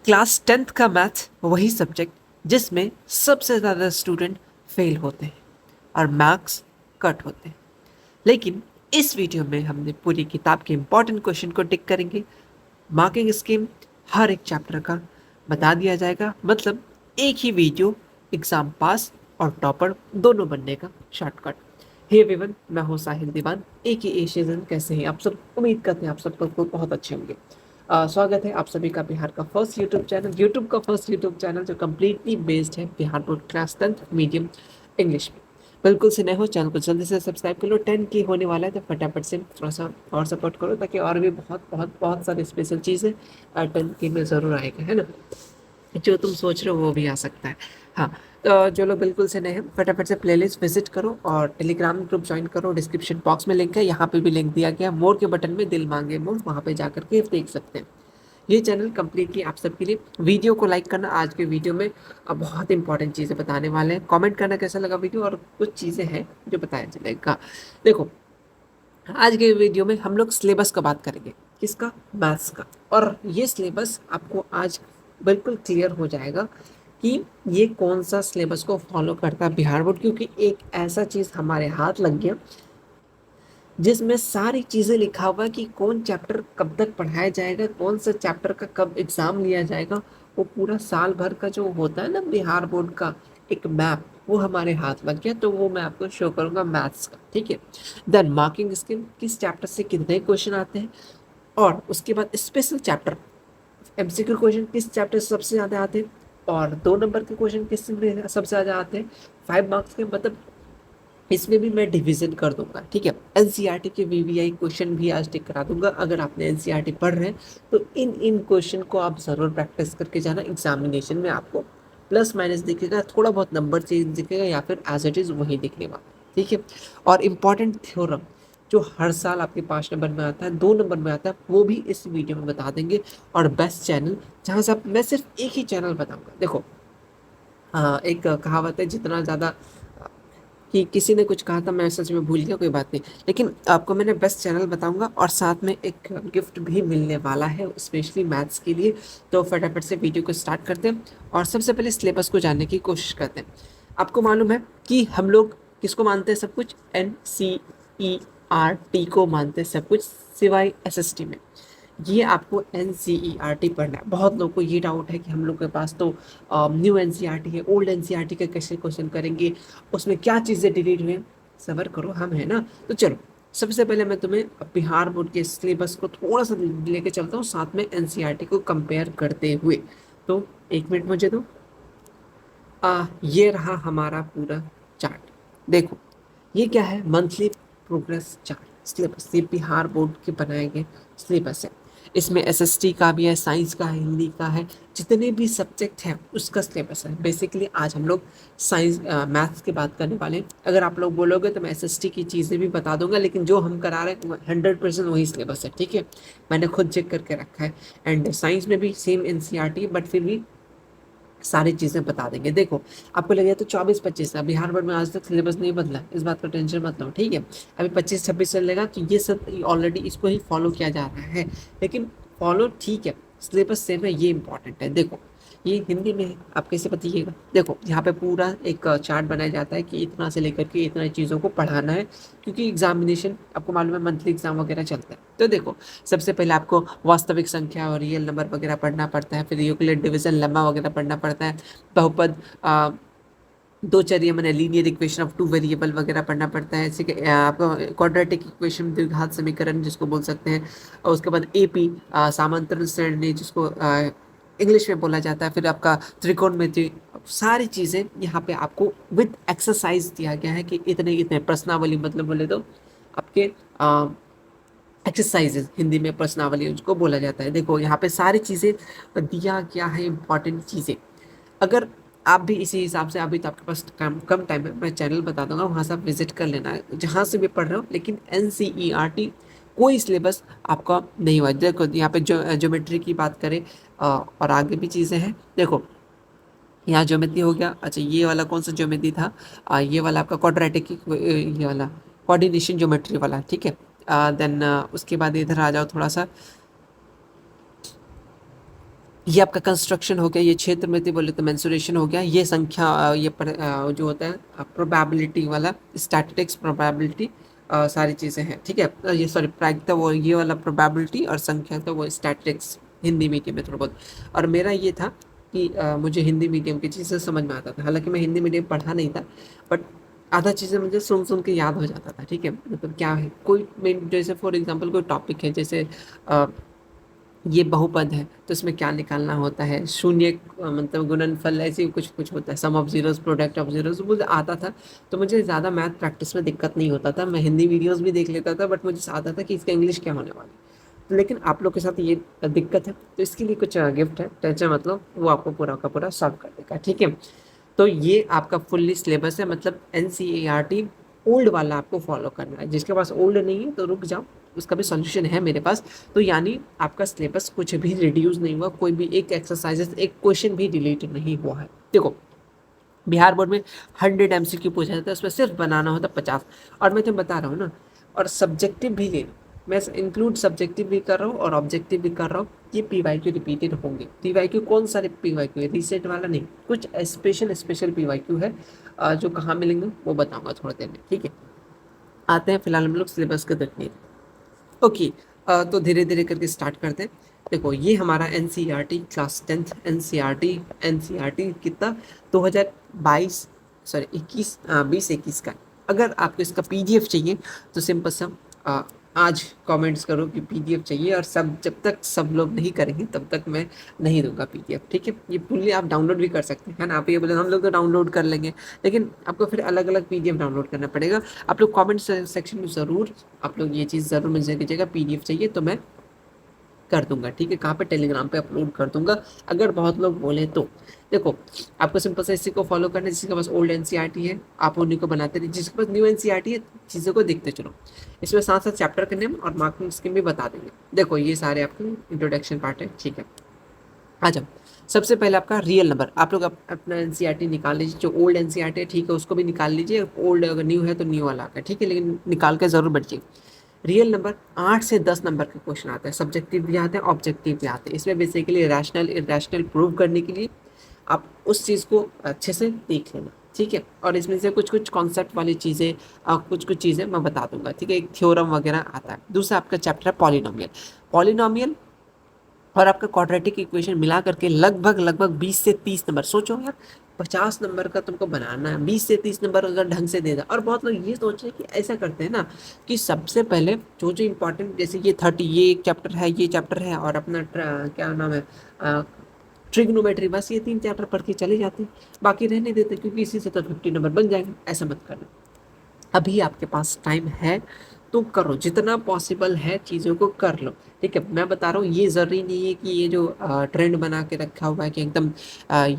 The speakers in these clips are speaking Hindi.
क्लास 10th का मैथ वही सब्जेक्ट जिसमें सबसे ज़्यादा स्टूडेंट फेल होते हैं और मार्क्स कट होते हैं। लेकिन इस वीडियो में हमने पूरी किताब के इंपॉर्टेंट क्वेश्चन को टिक करेंगे। मार्किंग स्कीम हर एक चैप्टर का बता दिया जाएगा, मतलब एक ही वीडियो एग्जाम पास और टॉपर दोनों बनने का शॉर्टकट। हे एवरीवन, मैं हूँ साहिल दीवान एक ही एशियन। कैसे हैं आप सब? उम्मीद करते हैं आप सब लोग बहुत अच्छे होंगे। स्वागत है आप सभी का बिहार का फर्स्ट यूट्यूब चैनल जो कम्प्लीटली बेस्ड है Bihar board class 10th medium English में। बिल्कुल से नए हो चैनल को जल्दी से सब्सक्राइब कर लो। 10 की होने वाला है तो फटाफट से थोड़ा सा और सपोर्ट करो ताकि और भी बहुत बहुत बहुत सारी स्पेशल चीज़ें 10 की में ज़रूर आएगा, है ना। जो तुम सोच रहे हो वो भी आ सकता है। हाँ, तो जो लोग बिल्कुल से नए हैं फटाफट से प्लेलिस्ट विजिट करो और टेलीग्राम ग्रुप ज्वाइन करो। डिस्क्रिप्शन बॉक्स में लिंक है, यहाँ पे भी लिंक दिया गया। मोर के बटन में दिल मांगे मोर, वहाँ पे जाकर के देख सकते हैं। ये चैनल कम्प्लीटली आप सबके लिए। वीडियो को लाइक करना। आज के वीडियो में अब बहुत इंपॉर्टेंट चीज़ें बताने वाले हैं। कमेंट करना कैसा लगा वीडियो, और कुछ चीज़ें हैं जो बताया चलेगा। देखो, आज के वीडियो में हम लोग सिलेबस का बात करेंगे। किसका? मैथ्स का। और ये सिलेबस आपको आज बिल्कुल क्लियर हो जाएगा कि ये कौन सा सिलेबस को फॉलो करता है बिहार बोर्ड, क्योंकि एक ऐसा चीज़ हमारे हाथ लग गया जिसमें सारी चीज़ें लिखा हुआ है कि कौन चैप्टर कब तक पढ़ाया जाएगा, कौन सा चैप्टर का कब एग्ज़ाम लिया जाएगा। वो पूरा साल भर का जो होता है ना बिहार बोर्ड का एक मैप, वो हमारे हाथ लग गया। तो वो मैं आपको शो करूंगा मैथ्स का, ठीक है। देन मार्किंग स्कीम, किस चैप्टर से कितने क्वेश्चन आते हैं, और उसके बाद स्पेशल चैप्टर एमसीक्यू क्वेश्चन किस चैप्टर से सबसे ज़्यादा आते हैं, और 2 नंबर के क्वेश्चन किस में सबसे ज़्यादा आते हैं। 5 मार्क्स के, मतलब इसमें भी मैं डिवीजन कर दूंगा, ठीक है। एनसीईआरटी के वीवीआई क्वेश्चन भी आज टिक करा दूंगा। अगर आपने एनसीईआरटी पढ़ रहे हैं तो इन इन क्वेश्चन को आप ज़रूर प्रैक्टिस करके जाना। एग्जामिनेशन में आपको प्लस माइनस दिखेगा, थोड़ा बहुत नंबर चेंज दिखेगा, या फिर एज इट इज़ वही दिखने वाला, ठीक है। और इम्पॉर्टेंट थ्योरम जो हर साल आपके 5 नंबर में आता है, 2 नंबर में आता है, वो भी इस वीडियो में बता देंगे। और बेस्ट चैनल जहाँ से आप, मैं सिर्फ एक ही चैनल बताऊंगा। देखो, एक कहावत है, जितना ज़्यादा कि किसी ने कुछ कहा था, मैं सच में भूल गया, कोई बात नहीं। लेकिन आपको मैंने बेस्ट चैनल बताऊंगा और साथ में एक गिफ्ट भी मिलने वाला है स्पेशली मैथ्स के लिए। तो फटाफट से वीडियो को स्टार्ट करते हैं और सबसे पहले सिलेबस को जानने की कोशिश करते हैं। आपको मालूम है कि हम लोग किसको मानते हैं सब कुछ? NCERT को मानते हैं सब कुछ, सिवाय SST में। ये आपको NCERT पढ़ना है। बहुत लोगों को ये डाउट है कि हम लोग के पास तो न्यू NCERT है, ओल्ड NCERT का कैसे क्वेश्चन करेंगे, उसमें क्या चीज़ें डिलीट हुई हैं। सबर करो, हम है ना। तो चलो, सबसे पहले मैं तुम्हें बिहार बोर्ड के सिलेबस को थोड़ा सा लेके चलता हूँ, साथ में NCERT को कंपेयर करते हुए। तो 1 मिनट मुझे दो। ये रहा हमारा पूरा चार्ट। देखो, ये क्या है? Monthly progress chart syllabus. ये बिहार बोर्ड के बनाए गए सिलेबस है। इसमें SST का भी है, साइंस का है, हिंदी का है, जितने भी सब्जेक्ट हैं उसका सिलेबस है। बेसिकली आज हम लोग साइंस मैथ्स की बात करने वाले हैं। अगर आप लोग बोलोगे तो मैं SST की चीज़ें भी बता दूंगा, लेकिन जो हम करा रहे हैं 100% वही सिलेबस है, ठीक है। मैंने खुद चेक करके रखा है। एंड साइंस में भी सेम NCERT, बट फिर भी सारी चीज़ें बता देंगे। देखो, आपको लगेगा तो 24-25 है, बिहार बोर्ड में आज तक सिलेबस नहीं बदला, इस बात का टेंशन मत लो, ठीक है। अभी 25-26 चलेगा, तो ये सब ऑलरेडी इसको ही फॉलो किया जा रहा है। लेकिन फॉलो ठीक है, सिलेबस सेम है, ये इंपॉर्टेंट है। देखो, ये हिंदी में है, आप कैसे बताइएगा? देखो, यहाँ पे पूरा एक चार्ट बनाया जाता है कि इतना से लेकर के इतना चीज़ों को पढ़ाना है, क्योंकि एग्जामिनेशन आपको मालूम है मंथली एग्जाम वगैरह चलता है। तो देखो, सबसे पहले आपको वास्तविक संख्या और रियल नंबर वगैरह पढ़ना पड़ता है, फिर यूक्लिड डिवीजन लेमा वगैरह पढ़ना पड़ता है, बहुपद, दो चरिया मैंने लीनियर इक्वेशन ऑफ 2 वेरिएबल वगैरह पढ़ना पड़ता है। इसी के आपको क्वाड्रेटिक इक्वेशन, द्विघात समीकरण जिसको बोल सकते हैं, और उसके बाद AP सामांतरण श्रेणी जिसको इंग्लिश में बोला जाता है, फिर आपका त्रिकोणमिति। सारी चीज़ें यहाँ पे आपको विद एक्सरसाइज दिया गया है कि इतने इतने प्रश्नावली, मतलब बोले तो आपके एक्सरसाइजेज, हिंदी में प्रश्नावली उसको बोला जाता है। देखो, यहाँ पे सारी चीज़ें दिया गया है, इंपॉर्टेंट चीज़ें। अगर आप भी इसी हिसाब से, अभी तो आपके पास कम कम टाइम है, मैं चैनल बता दूंगा, वहाँ से आप विजिट कर लेना है जहाँ से भी पढ़ रहे हो। लेकिन NCERT कोई सिलेबस आपका नहीं हुआ। देखो, यहाँ पे ज्योमेट्री की बात करें, और आगे भी चीज़ें हैं। देखो, यहाँ ज्योमेट्री हो गया। अच्छा, ये वाला कौन सा ज्योमेट्री था? ये वाला आपका क्वाड्रेटिक, ये वाला कोऑर्डिनेशन ज्योमेट्री वाला, ठीक है। देन उसके बाद इधर आ जाओ थोड़ा सा। ये आपका कंस्ट्रक्शन हो गया, ये क्षेत्र में थे बोले तो मेंसुरेशन हो गया, ये संख्या जो होता है प्रोबेबिलिटी वाला, स्टैटिस्टिक्स प्रोबेबिलिटी, सारी चीज़ें हैं, ठीक है। ये सॉरी प्रायिकता वो ये वाला प्रोबेबिलिटी, और संख्या तो वो स्टैटिस्टिक्स हिंदी मीडियम में थोड़ा बहुत। और मेरा ये था कि मुझे हिंदी मीडियम की चीज़ें समझ में आता था, हालांकि मैं हिंदी मीडियम पढ़ा नहीं था, बट आधा चीज़ें मुझे सुन सुन के याद हो जाता था, ठीक है। मतलब क्या है, कोई मेन जैसे फॉर एग्जांपल कोई टॉपिक है, जैसे ये बहुपद है तो इसमें क्या निकालना होता है, शून्य मतलब गुणनफल, ऐसे ही कुछ कुछ होता है, sum of zeros, product of zeros, मुझे आता था। तो मुझे ज़्यादा मैथ प्रैक्टिस में दिक्कत नहीं होता था, मैं हिंदी वीडियोस भी देख लेता था, बट मुझे आता था कि इसका इंग्लिश क्या होने वाला है। तो लेकिन आप लोग के साथ ये दिक्कत है, तो इसके लिए कुछ गिफ्ट है, टेंशन मतलब वो आपको पूरा का पूरा सॉल्व कर देगा, ठीक है। तो ये आपका फुल्ली सिलेबस है, मतलब NCERT ओल्ड वाला आपको फॉलो करना है। जिसके पास ओल्ड नहीं है तो रुक जाओ, उसका भी सॉल्यूशन है मेरे पास। तो यानी आपका सिलेबस कुछ भी रिड्यूस नहीं हुआ, कोई भी एक एक्सरसाइजेस, एक क्वेश्चन भी डिलीट नहीं हुआ है। देखो, बिहार बोर्ड में 100 MCQ पूछा जाता है, उसमें सिर्फ बनाना होता है 50। और मैं तो बता रहा हूँ ना, और सब्जेक्टिव भी ले लो, मैं इंक्लूड सब्जेक्टिव भी कर रहा हूँ और ऑब्जेक्टिव भी कर रहा हूँ। ये PYQ रिपीटेड होंगे। PYQ कौन सा PYQ है, रीसेट वाला नहीं, कुछ स्पेशल PYQ है, जो कहाँ मिलेंगे वो बताऊंगा थोड़ी देर में, ठीक है। आते हैं फिलहाल हम लोग सिलेबस के देखने। ओके, तो धीरे धीरे करके स्टार्ट करते हैं। देखो, ये हमारा NCERT क्लास 10th NCERT कितना 2022 सॉरी 20-21 का। अगर आपको इसका PDF चाहिए तो सिंपल सा आज कमेंट्स करो कि PDF चाहिए, और सब जब तक सब लोग नहीं करेंगे तब तक मैं नहीं दूंगा PDF, ठीक है। ये फुल्ली आप डाउनलोड भी कर सकते हैं, है ना। आप ये बोले हम लोग तो डाउनलोड कर लेंगे, लेकिन आपको फिर अलग अलग PDF डाउनलोड करना पड़ेगा। आप लोग कमेंट सेक्शन में ज़रूर आप लोग ये चीज़ ज़रूर मुझे कीजिएगा, PDF चाहिए तो मैं कर दूंगा, ठीक है। कहाँ पे, टेलीग्राम पे अपलोड कर दूंगा, अगर बहुत लोग बोले तो। देखो, आपको सिंपल से इसी को फॉलो करना है, जिसके पास ओल्ड NCERT है आप उन्हीं को बनाते रहिए, जिसके पास न्यू NCERT है चीज़ों को देखते चलो। इसमें साथ साथ चैप्टर के नेम और मार्किंग स्कीम भी बता देंगे। देखो, ये सारे आपके इंट्रोडक्शन पार्ट है, ठीक है। आ जाओ, सबसे पहले आपका रियल नंबर। आप लोग अपना NCERT निकाल लीजिए, जो ओल्ड NCERT है, ठीक है, उसको भी निकाल लीजिए। ओल्ड अगर न्यू है तो न्यू वाला का, ठीक है, लेकिन निकाल के ज़रूर बैठिए। रियल नंबर 8 से 10 नंबर के क्वेश्चन आते हैं, सब्जेक्टिव भी आते हैं, ऑब्जेक्टिव भी आते हैं। इसमें बेसिकली रैशनल इरेशनल प्रूव करने के लिए आप उस चीज़ को अच्छे से देख लेना, ठीक है। और इसमें से कुछ कुछ कॉन्सेप्ट वाली चीज़ें, कुछ कुछ चीज़ें मैं बता दूंगा, ठीक है। एक थ्योरम वगैरह आता है। दूसरा आपका चैप्टर है पॉलिनोमियल। पॉलिनोमियल और आपका क्वाड्रेटिक इक्वेशन मिला करके लगभग लगभग 20 से 30 नंबर। सोचो यार, 50 नंबर का तुमको बनाना है, 20 से 30 नंबर अगर ढंग से दे दा। और बहुत लोग ये सोच रहे हैं कि ऐसा करते हैं ना कि सबसे पहले जो जो इंपॉर्टेंट, जैसे ये 30, ये एक चैप्टर है, ये चैप्टर है, और अपना क्या नाम है, ट्रिग्नोमेट्री, बस ये 3 चैप्टर पढ़ के चले जाते हैं, बाकी रहने देते हैं, क्योंकि इसी से तो 50 नंबर बन जाएंगे। ऐसा मत करना, अभी आपके पास टाइम है तो करो, जितना पॉसिबल है चीज़ों को कर लो, ठीक है। मैं बता रहा हूँ, ये ज़रूरी नहीं है कि ये जो ट्रेंड बना के रखा हुआ है कि एकदम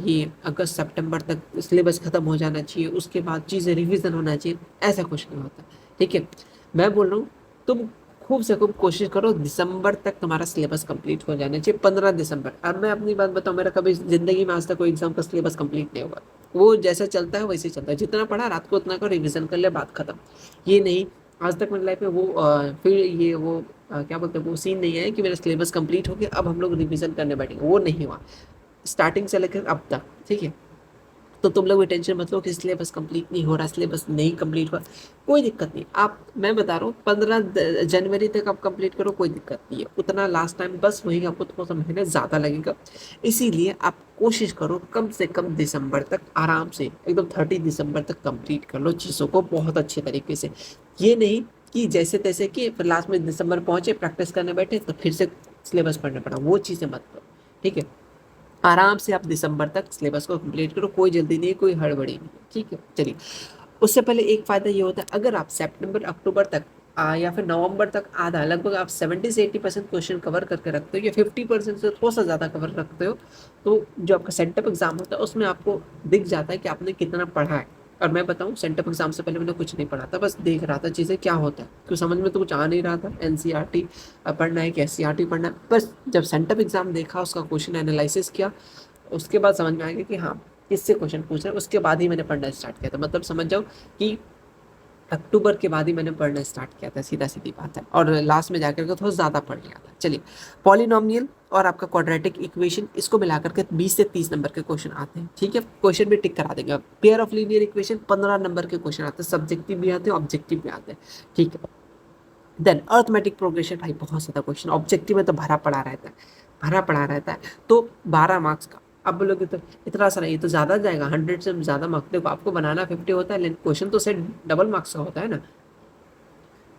ये अगस्त सितंबर तक सिलेबस ख़त्म हो जाना चाहिए, उसके बाद चीज़ें रिवीजन होना चाहिए, ऐसा कुछ नहीं होता, ठीक है। मैं बोल रहा हूँ, तुम खूब से खूब कोशिश करो, दिसंबर तक तुम्हारा सिलेबस कंप्लीट हो जाना चाहिए, 15 दिसंबर। अब मैं अपनी बात बताऊँ, मेरा कभी ज़िंदगी में आज तक कोई एग्जाम का सिलेबस कंप्लीट नहीं हुआ। वो जैसा चलता है वैसे ही चलता है, जितना पढ़ा रात को उतना का रिवीजन कर ले, बात खत्म। ये नहीं, आज तक मेरी लाइफ में वो फिर ये वो क्या बोलते हैं, वो सीन नहीं है कि मेरा सिलेबस कंप्लीट हो गया अब हम लोग रिवीजन करने बैठेंगे, वो नहीं हुआ स्टार्टिंग से लेकर अब तक, ठीक है। तो तुम लोग भी टेंशन मत लो कि सिलेबस कंप्लीट नहीं हो रहा, सिलेबस नहीं कंप्लीट हुआ, कोई दिक्कत नहीं। आप, मैं बता रहा हूँ, 15 जनवरी तक आप कंप्लीट करो, कोई दिक्कत नहीं है, उतना लास्ट टाइम बस वही, आपको थोड़ा सा महीने ज़्यादा लगेगा। इसीलिए आप कोशिश करो कम से कम दिसंबर तक आराम से, एकदम 30 दिसंबर तक कंप्लीट कर लो चीज़ों को बहुत अच्छे तरीके से। ये नहीं कि जैसे तैसे कि फिर लास्ट में दिसंबर पहुंचे, प्रैक्टिस करने बैठे तो फिर से सिलेबस पढ़ना पड़ा, वो चीज़ें मत करो, ठीक है। आराम से आप दिसंबर तक सिलेबस को कंप्लीट करो, कोई जल्दी नहीं है, कोई हड़बड़ी नहीं है, ठीक है। चलिए, उससे पहले एक फ़ायदा ये होता है, अगर आप सितंबर अक्टूबर तक या फिर नवंबर तक आधा, लगभग आप 70 से 80% क्वेश्चन कवर करके रखते हो, या 50% से थोड़ा सा ज़्यादा कवर रखते हो, तो जो आपका सेंटअप एग्ज़ाम होता है उसमें आपको दिख जाता है कि आपने कितना पढ़ा है। और मैं बताऊं, सेंटअप एग्जाम से पहले मैंने कुछ नहीं पढ़ा था, बस देख रहा था चीज़ें क्या होता है, क्यों समझ में तो कुछ आ नहीं रहा था, NCERT पढ़ना है कि SCERT पढ़ना है। बस जब सेंटअप एग्जाम देखा, उसका क्वेश्चन एनालिसिस किया, उसके बाद समझ में आ गया कि हाँ किससे क्वेश्चन पूछ रहे हैं, उसके बाद ही मैंने पढ़ना स्टार्ट किया था। मतलब समझ जाओ कि अक्टूबर के बाद ही मैंने पढ़ना स्टार्ट किया था, सीधा सीधी बात है, और लास्ट में जाकर के थोड़ा ज़्यादा पढ़ लिया था। चलिए, पॉलिनोमियल और आपका क्वाड्रेटिक इक्वेशन, इसको मिलाकर के 20 से 30 नंबर के क्वेश्चन आते हैं। ठीक है, क्वेश्चन भी टिक करा देंगे। Pair of linear equation 15 number के क्वेश्चन आते हैं, सब्जेक्टिव भी आते हैं, ऑब्जेक्टिव भी आते हैं। ठीक है, देन अर्थमेटिक प्रोग्रेशन, भाई बहुत ज़्यादा क्वेश्चन, ऑब्जेक्टिव में तो भरा पड़ा रहता है, भरा पड़ा रहता है, तो 12 मार्क्स का। अब बोलोगे तो इतना सारा, ये तो ज़्यादा जाएगा, 100 से ज़्यादा मार्क्स। देखो आपको बनाना 50 होता है, लेकिन क्वेश्चन तो सेट डबल मार्क्स का होता है ना।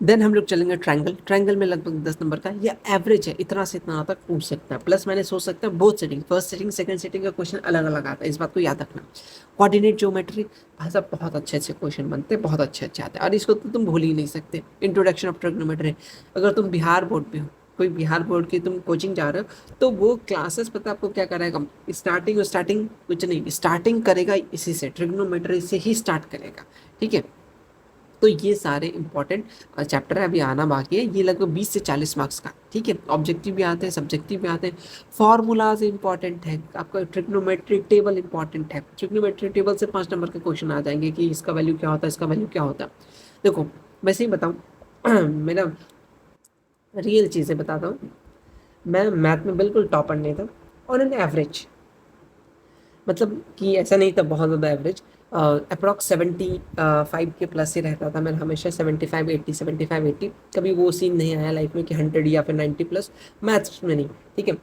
देन हम लोग चलेंगे ट्रायंगल। ट्रायंगल में लगभग 10 नंबर का, ये एवरेज है, इतना से इतना तक पूछ सकता है, प्लस माइनस हो सकता है। Both setting, first setting second setting का क्वेश्चन अलग अलग आता है, इस बात को याद रखना। कोऑर्डिनेट ज्योमेट्री, भाई साहब बहुत अच्छे अच्छे क्वेश्चन बनते हैं, बहुत अच्छे अच्छे आते हैं, और इसको तो तुम भूल ही नहीं सकते। इंट्रोडक्शन ऑफ ट्रिग्नोमेट्री, अगर तुम बिहार बोर्ड पे हो, कोई बिहार बोर्ड की तुम कोचिंग जा रहे हो, तो वो क्लासेस पता आपको क्या कराएगा, स्टार्टिंग कुछ नहीं, स्टार्टिंग करेगा इसी से, ट्रिग्नोमेट्री से ही स्टार्ट करेगा। ठीक है, तो ये सारे इंपॉर्टेंट चैप्टर है, अभी आना बाकी है, ये लगभग 20 से 40 मार्क्स का। ठीक है, ऑब्जेक्टिव भी आते हैं, सब्जेक्टिव भी आते हैं। फॉर्मूलाज इंपॉर्टेंट है, आपका ट्रिग्नोमेट्रिक टेबल इंपॉर्टेंट है, ट्रिग्नोमेट्रिक टेबल से 5 नंबर के क्वेश्चन आ जाएंगे कि इसका वैल्यू क्या होता है, इसका वैल्यू क्या होता है। देखो मैं सही बताऊँ मेरा रियल चीज़ें बताता हूँ, मैं मैथ में बिल्कुल टॉपर नहीं था, और एन एवरेज, मतलब कि ऐसा नहीं था बहुत ज़्यादा एवरेज, अप्रॉक्स 75 के प्लस ही रहता था मैं हमेशा, 75 80 कभी वो सीन नहीं आया लाइफ में कि 100 या फिर 90 प्लस, मैथ्स में नहीं। ठीक है,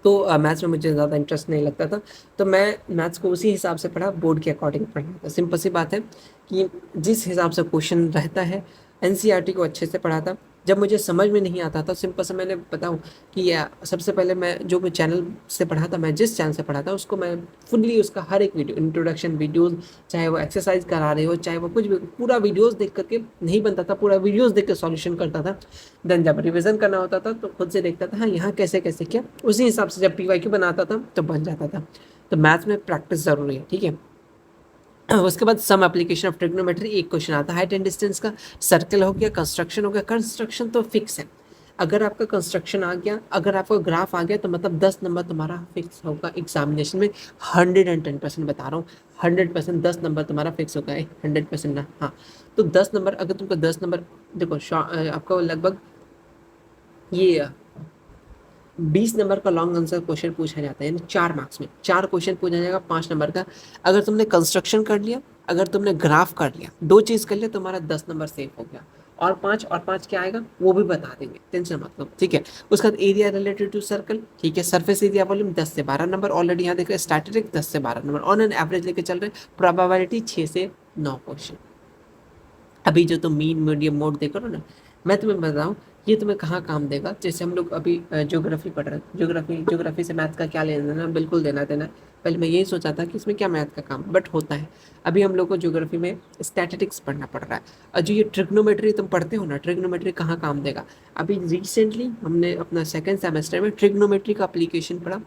तो मैथ्स में मुझे ज़्यादा इंटरेस्ट नहीं लगता था, तो मैं मैथ्स को उसी हिसाब से पढ़ा, बोर्ड के अकॉर्डिंग पढ़ा था। सिंपल सी बात है कि जिस हिसाब से क्वेश्चन रहता है, एनसीईआरटी को अच्छे से पढ़ा था। जब मुझे समझ में नहीं आता था, सिंपल से मैंने बताऊं कि सबसे पहले मैं चैनल से पढ़ा था, मैं जिस चैनल से पढ़ा था उसको मैं फुल्ली उसका हर एक वीडियो, इंट्रोडक्शन वीडियोस, चाहे वो एक्सरसाइज करा रहे हो, चाहे वो कुछ भी, पूरा वीडियोस देख करके नहीं बनता था, पूरा वीडियोस देख कर सॉल्यूशन करता था। देन जब रिविजन करना होता था तो खुद से देखता था, हाँ यहाँ कैसे कैसे क्या, उसी हिसाब से जब पीवाईक्यू बनाता था तो बन जाता था। तो मैथ्स में प्रैक्टिस ज़रूरी है। ठीक है, उसके बाद सम एप्लीकेशन ऑफ ट्रिग्नोमेट्री, एक क्वेश्चन आता है हाइट एंड डिस्टेंस का, सर्कल हो गया, कंस्ट्रक्शन हो गया। कंस्ट्रक्शन तो फिक्स है, अगर आपका कंस्ट्रक्शन आ गया, अगर आपका ग्राफ आ गया, तो मतलब 10 नंबर तुम्हारा फिक्स होगा एग्जामिनेशन में, 110% बता रहा हूँ, 100%, 10 नंबर तुम्हारा फिक्स होगा, 100% ना, हाँ। तो 10 नंबर, अगर तुमको 10 नंबर, देखो आपका लगभग ये 20 नंबर का लॉन्ग आंसर क्वेश्चन पूछा जाता है, यानी 4 मार्क्स में 4 क्वेश्चन पूछा जाएगा 5 नंबर का। अगर तुमने कंस्ट्रक्शन कर लिया, अगर तुमने ग्राफ कर लिया, 2 चीज़ कर लिया, तुम्हारा 10 नंबर सेफ हो गया। और 5 क्या आएगा वो भी बता देंगे, टेंशन मत लो। ठीक है, उसके बाद एरिया रिलेटेड टू सर्कल, ठीक है, सरफेस एरिया वॉल्यूम 10 से 12 नंबर, ऑलरेडी यहाँ देख रहे हैं, स्टैटिस्टिक 10 से 12 नंबर, ऑन एन एवरेज लेके चल रहे हैं, प्रोबेबिलिटी 6 से 9 क्वेश्चन। अभी जो तुम मीन मीडियम मोड देख रहे हो ना, मैं तुम्हें बताऊँ ये तुम्हें कहाँ काम देगा। जैसे हम लोग अभी ज्योग्राफी पढ़ रहे हैं, ज्योग्राफी से मैथ का क्या लेना देना, बिल्कुल देना देना। पहले मैं यही सोचा था कि इसमें क्या मैथ का काम, बट होता है। अभी हम लोग को ज्योग्राफी में स्टैटिस्टिक्स पढ़ना पड़ रहा है, और जो ये ट्रिग्नोमेट्री तुम पढ़ते हो ना, ट्रिग्नोमेट्री कहाँ काम देगा। अभी रिसेंटली हमने अपना सेकेंड सेमेस्टर में ट्रिग्नोमेट्री का एप्लीकेशन पढ़ा,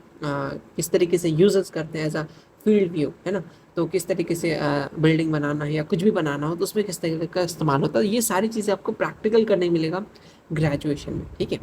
किस तरीके से यूजेस करते हैं एज अ फील्ड व्यू, है ना। तो किस तरीके से बिल्डिंग बनाना है या कुछ भी बनाना हो तो उसमें किस तरीके का इस्तेमाल होता है, ये सारी चीज़ें आपको प्रैक्टिकल करने मिलेगा ग्रेजुएशन में। ठीक है,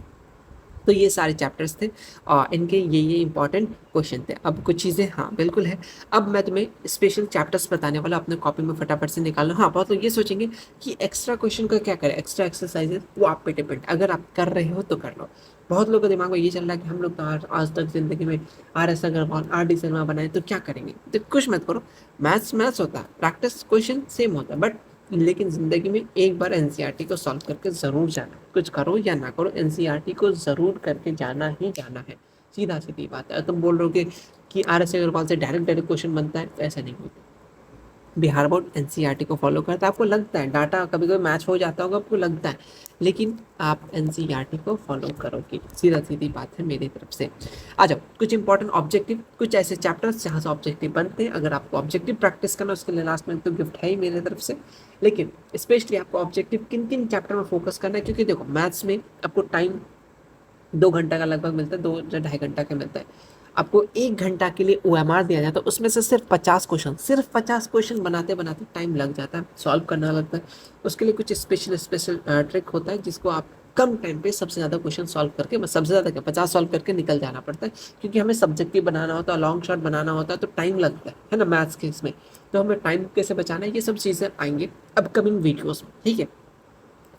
तो ये सारे चैप्टर्स थे और इनके ये इंपॉर्टेंट क्वेश्चन थे। अब कुछ चीज़ें हाँ बिल्कुल है, अब मैं तुम्हें स्पेशल चैप्टर्स बताने वाला, अपने कॉपी में फटाफट से निकाल लो। हाँ, बहुत लोग ये सोचेंगे कि एक्स्ट्रा क्वेश्चन का क्या करें, एक्स्ट्रा एक्सरसाइजेस, वो आप पे डिपेंड, अगर आप कर रहे हो तो कर लो। बहुत लोगों के दिमाग में ये चल रहा है कि हम लोग तो आज तक ज़िंदगी में RS अग्रवाल RD शर्मा बनाए तो क्या करेंगे, तो कुछ मत करो। मैथ्स होता है, प्रैक्टिस क्वेश्चन सेम होता है, बट लेकिन ज़िंदगी में एक बार एनसीईआरटी को सॉल्व करके ज़रूर जाना, कुछ करो या ना करो, एनसीईआरटी को ज़रूर करके जाना ही जाना है, सीधा सीधी बात है। तुम बोल रहे हो कि RS अग्रवाल से डायरेक्ट क्वेश्चन बनता है, तो ऐसा नहीं होता। बिहार बोर्ड एनसीईआरटी को फॉलो करता है, आपको लगता है डाटा कभी कभी मैच हो जाता होगा, आपको लगता है, लेकिन आप एनसीईआरटी को फॉलो करोगे, सीधा सीधी बात है मेरी तरफ से। आ जाओ, कुछ इंपॉर्टेंट ऑब्जेक्टिव, कुछ ऐसे चैप्टर्स जहाँ से ऑब्जेक्टिव बनते हैं। अगर आपको ऑब्जेक्टिव प्रैक्टिस करना, उसके लिए लास्ट में तो गिफ्ट है ही मेरी तरफ से, लेकिन स्पेशली आपको ऑब्जेक्टिव किन किन चैप्टर में फोकस करना है, क्योंकि देखो मैथ्स में आपको टाइम 2 घंटा का लगभग मिलता है, 2 या 2.5 घंटा का मिलता है। आपको 1 घंटा के लिए OMR दिया जाता है, उसमें से सिर्फ 50 क्वेश्चन बनाते बनाते टाइम लग जाता है, सॉल्व करना लगता है। उसके लिए कुछ स्पेशल ट्रिक होता है जिसको आप कम टाइम पे सबसे ज़्यादा क्वेश्चन सॉल्व करके, सबसे ज़्यादा क्या 50 सॉल्व करके निकल जाना पड़ता है, क्योंकि हमें सब्जेक्टिव बनाना होता है, लॉन्ग शॉट बनाना होता है, तो टाइम लगता है ना मैथ्स के इसमें। तो हमें टाइम कैसे बचाना है, ये सब चीज़ें आएंगे अपकमिंग वीडियोज़ में, ठीक है।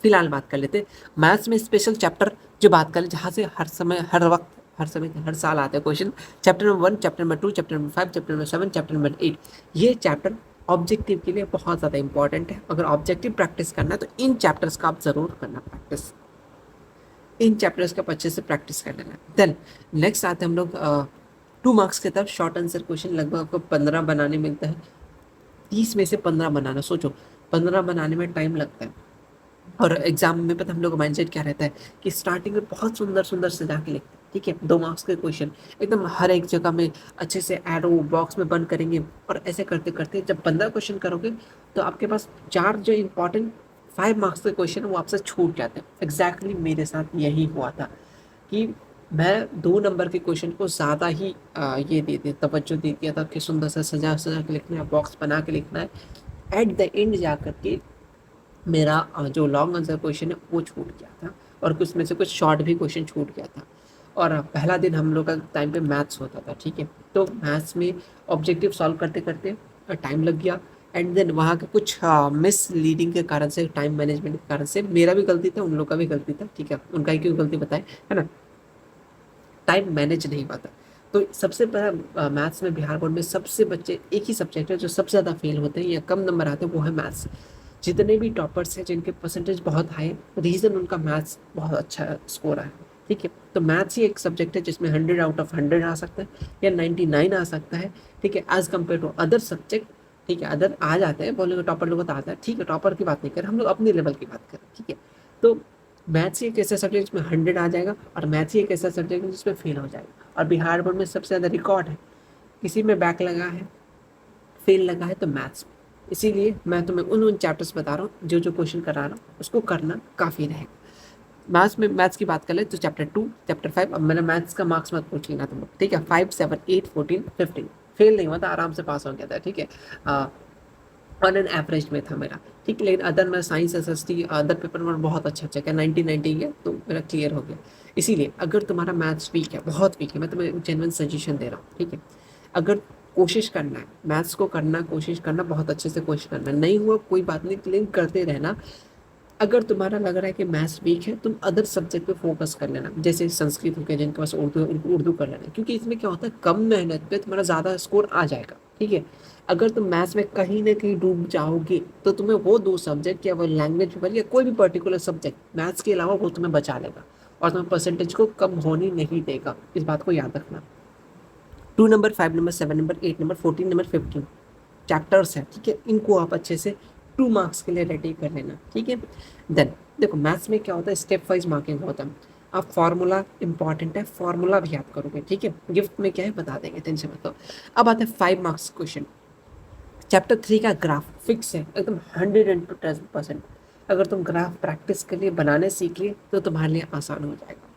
फिलहाल बात कर लेते हैं मैथ्स में स्पेशल चैप्टर जो बात करें, जहाँ से हर समय हर वक्त हर साल आते हैं question. Chapter number 1, chapter number 2, chapter number 5, chapter number 7, chapter number 8। ये चैप्टर ऑब्जेक्टिव के लिए बहुत ज़्यादा इंपॉर्टेंट है। अगर ऑब्जेक्टिव प्रैक्टिस करना है तो इन चैप्टर्स का आप ज़रूर करना प्रैक्टिस, इन चैप्टर्स का अच्छे से प्रैक्टिस कर लेना। देन नेक्स्ट आते हैं हम लोग 2 मार्क्स की तरफ। शॉर्ट आंसर क्वेश्चन लगभग आपको 15 बनाने मिलता है। 30 में से 15 बनाना, सोचो 15 बनाने में टाइम लगता है। और एग्जाम में पता हम लोग का माइंडसेट क्या रहता है कि स्टार्टिंग में बहुत सुंदर सुंदर सजा के लिखते हैं, ठीक है। 2 मार्क्स के क्वेश्चन एकदम हर एक जगह में अच्छे से एरो बॉक्स में बंद करेंगे, और ऐसे करते करते जब 15 क्वेश्चन करोगे तो आपके पास 4 जो इंपॉर्टेंट 5 मार्क्स के क्वेश्चन वो आपसे छूट जाते हैं। एग्जैक्टली मेरे साथ यही हुआ था कि मैं 2 नंबर के क्वेश्चन को ज़्यादा ही ये दे दिया, तवज्जो दे दिया था कि सुंदर सा सजा सजा के लिखना है, बॉक्स बना के लिखना है। एट द एंड जा करके मेरा जो लॉन्ग आंसर क्वेश्चन है वो छूट गया था, और कुछ में से कुछ शॉर्ट भी क्वेश्चन छूट गया था। और पहला दिन हम लोग का टाइम पे मैथ्स होता था, ठीक है। तो मैथ्स में ऑब्जेक्टिव सॉल्व करते करते टाइम लग गया, एंड देन वहाँ के कुछ मिस लीडिंग के कारण से, टाइम मैनेजमेंट के कारण से, मेरा भी गलती था, उन लोग का भी गलती था, ठीक है। उनका ही क्यों गलती बताए, है ना, टाइम मैनेज नहीं हुआ था। तो सबसे पहला मैथ्स में बिहार बोर्ड में सबसे बच्चे एक ही सब्जेक्ट है जो सबसे ज़्यादा फेल होते हैं या कम नंबर आते हैं, वो है मैथ्स। जितने भी टॉपर्स हैं जिनके परसेंटेज बहुत हाई है, रीज़न उनका मैथ्स बहुत अच्छा स्कोर है, ठीक है। तो मैथ्स ही एक सब्जेक्ट है जिसमें 100 आउट ऑफ 100 आ सकता है या 99 आ सकता है, ठीक है, as compare to other subject, ठीक है। अदर आ जाते हैं, बोलेंगे टॉपर लोगों तो आता है, ठीक है, टॉपर की बात नहीं करें हम लोग, अपने लेवल की बात करें, ठीक है। तो मैथ्स ही एक ऐसा सब्जेक्ट जिसमें 100 आ जाएगा, और मैथ्स ही एक ऐसा सब्जेक्ट है जिसमें फेल हो जाएगा। और बिहार बोर्ड में सबसे ज़्यादा रिकॉर्ड है, किसी में बैक लगा है, फेल लगा है तो मैथ्स में। इसीलिए मैं तुम्हें उन चैप्टर्स बता रहा हूँ, जो जो क्वेश्चन करा रहा हूँ उसको करना काफ़ी रहेगा। मैथ्स में मैथ्स की बात कर ले तो चैप्टर 2, चैप्टर 5, अब मैंने मैथ्स का मार्क्स मत पूछ लेना तुम लोग, ठीक है। 5, 7, 8, 14, 15 फेल नहीं हुआ था, आराम से पास हो गया था, ठीक है। ऑन एन एवरेज में था मेरा, ठीक है। लेकिन अदर मैं साइंस SST अदर पेपर में बहुत अच्छा गया, 90 गया तो मेरा क्लियर हो गया। इसीलिए अगर तुम्हारा मैथ्स वीक है, बहुत वीक है, मैं तुम्हें जेन्युइन सजेशन दे रहा हूँ, ठीक है। अगर कोशिश करना है मैथ्स को करना, कोशिश करना, बहुत अच्छे से कोशिश करना, नहीं हुआ कोई बात नहीं, लेकिन करते रहना। अगर तुम्हारा लग रहा है कि मैथ्स वीक है, तुम अदर सब्जेक्ट पे फोकस कर लेना, जैसे संस्कृत हो गया, जिनके पास उर्दू है उनको उर्दू कर लेना, क्योंकि इसमें क्या होता है कम मेहनत पे तुम्हारा ज़्यादा स्कोर आ जाएगा, ठीक है। अगर तुम मैथ्स में कहीं ना कहीं डूब जाओगे तो तुम्हें वो 2 सब्जेक्ट या वो लैंग्वेज पेपर या कोई भी पर्टिकुलर सब्जेक्ट मैथ्स के अलावा वो तुम्हें बचा लेगा, और तुम्हें परसेंटेज को कम होने नहीं देगा। इस बात को याद रखना। 2 number, 5 number, 7 number, 8 number, 14 number, 15 chapters हैं, ठीक है। इनको आप अच्छे से 2 मार्क्स के लिए रेडी कर लेना, ठीक है। देन देखो मैथ्स में क्या होता है, स्टेप वाइज मार्किंग होता है। आप फार्मूला इंपॉर्टेंट है, फार्मूला भी याद करोगे, ठीक है। गिफ्ट में क्या है बता देंगे, टेंशन मत लो। अब आते हैं 5 मार्क्स क्वेश्चन। चैप्टर 3 का ग्राफ फिक्स है एकदम 110%। अगर तुम ग्राफ प्रैक्टिस के लिए बनाने सीख लिए तो तुम्हारे लिए आसान हो जाएगा।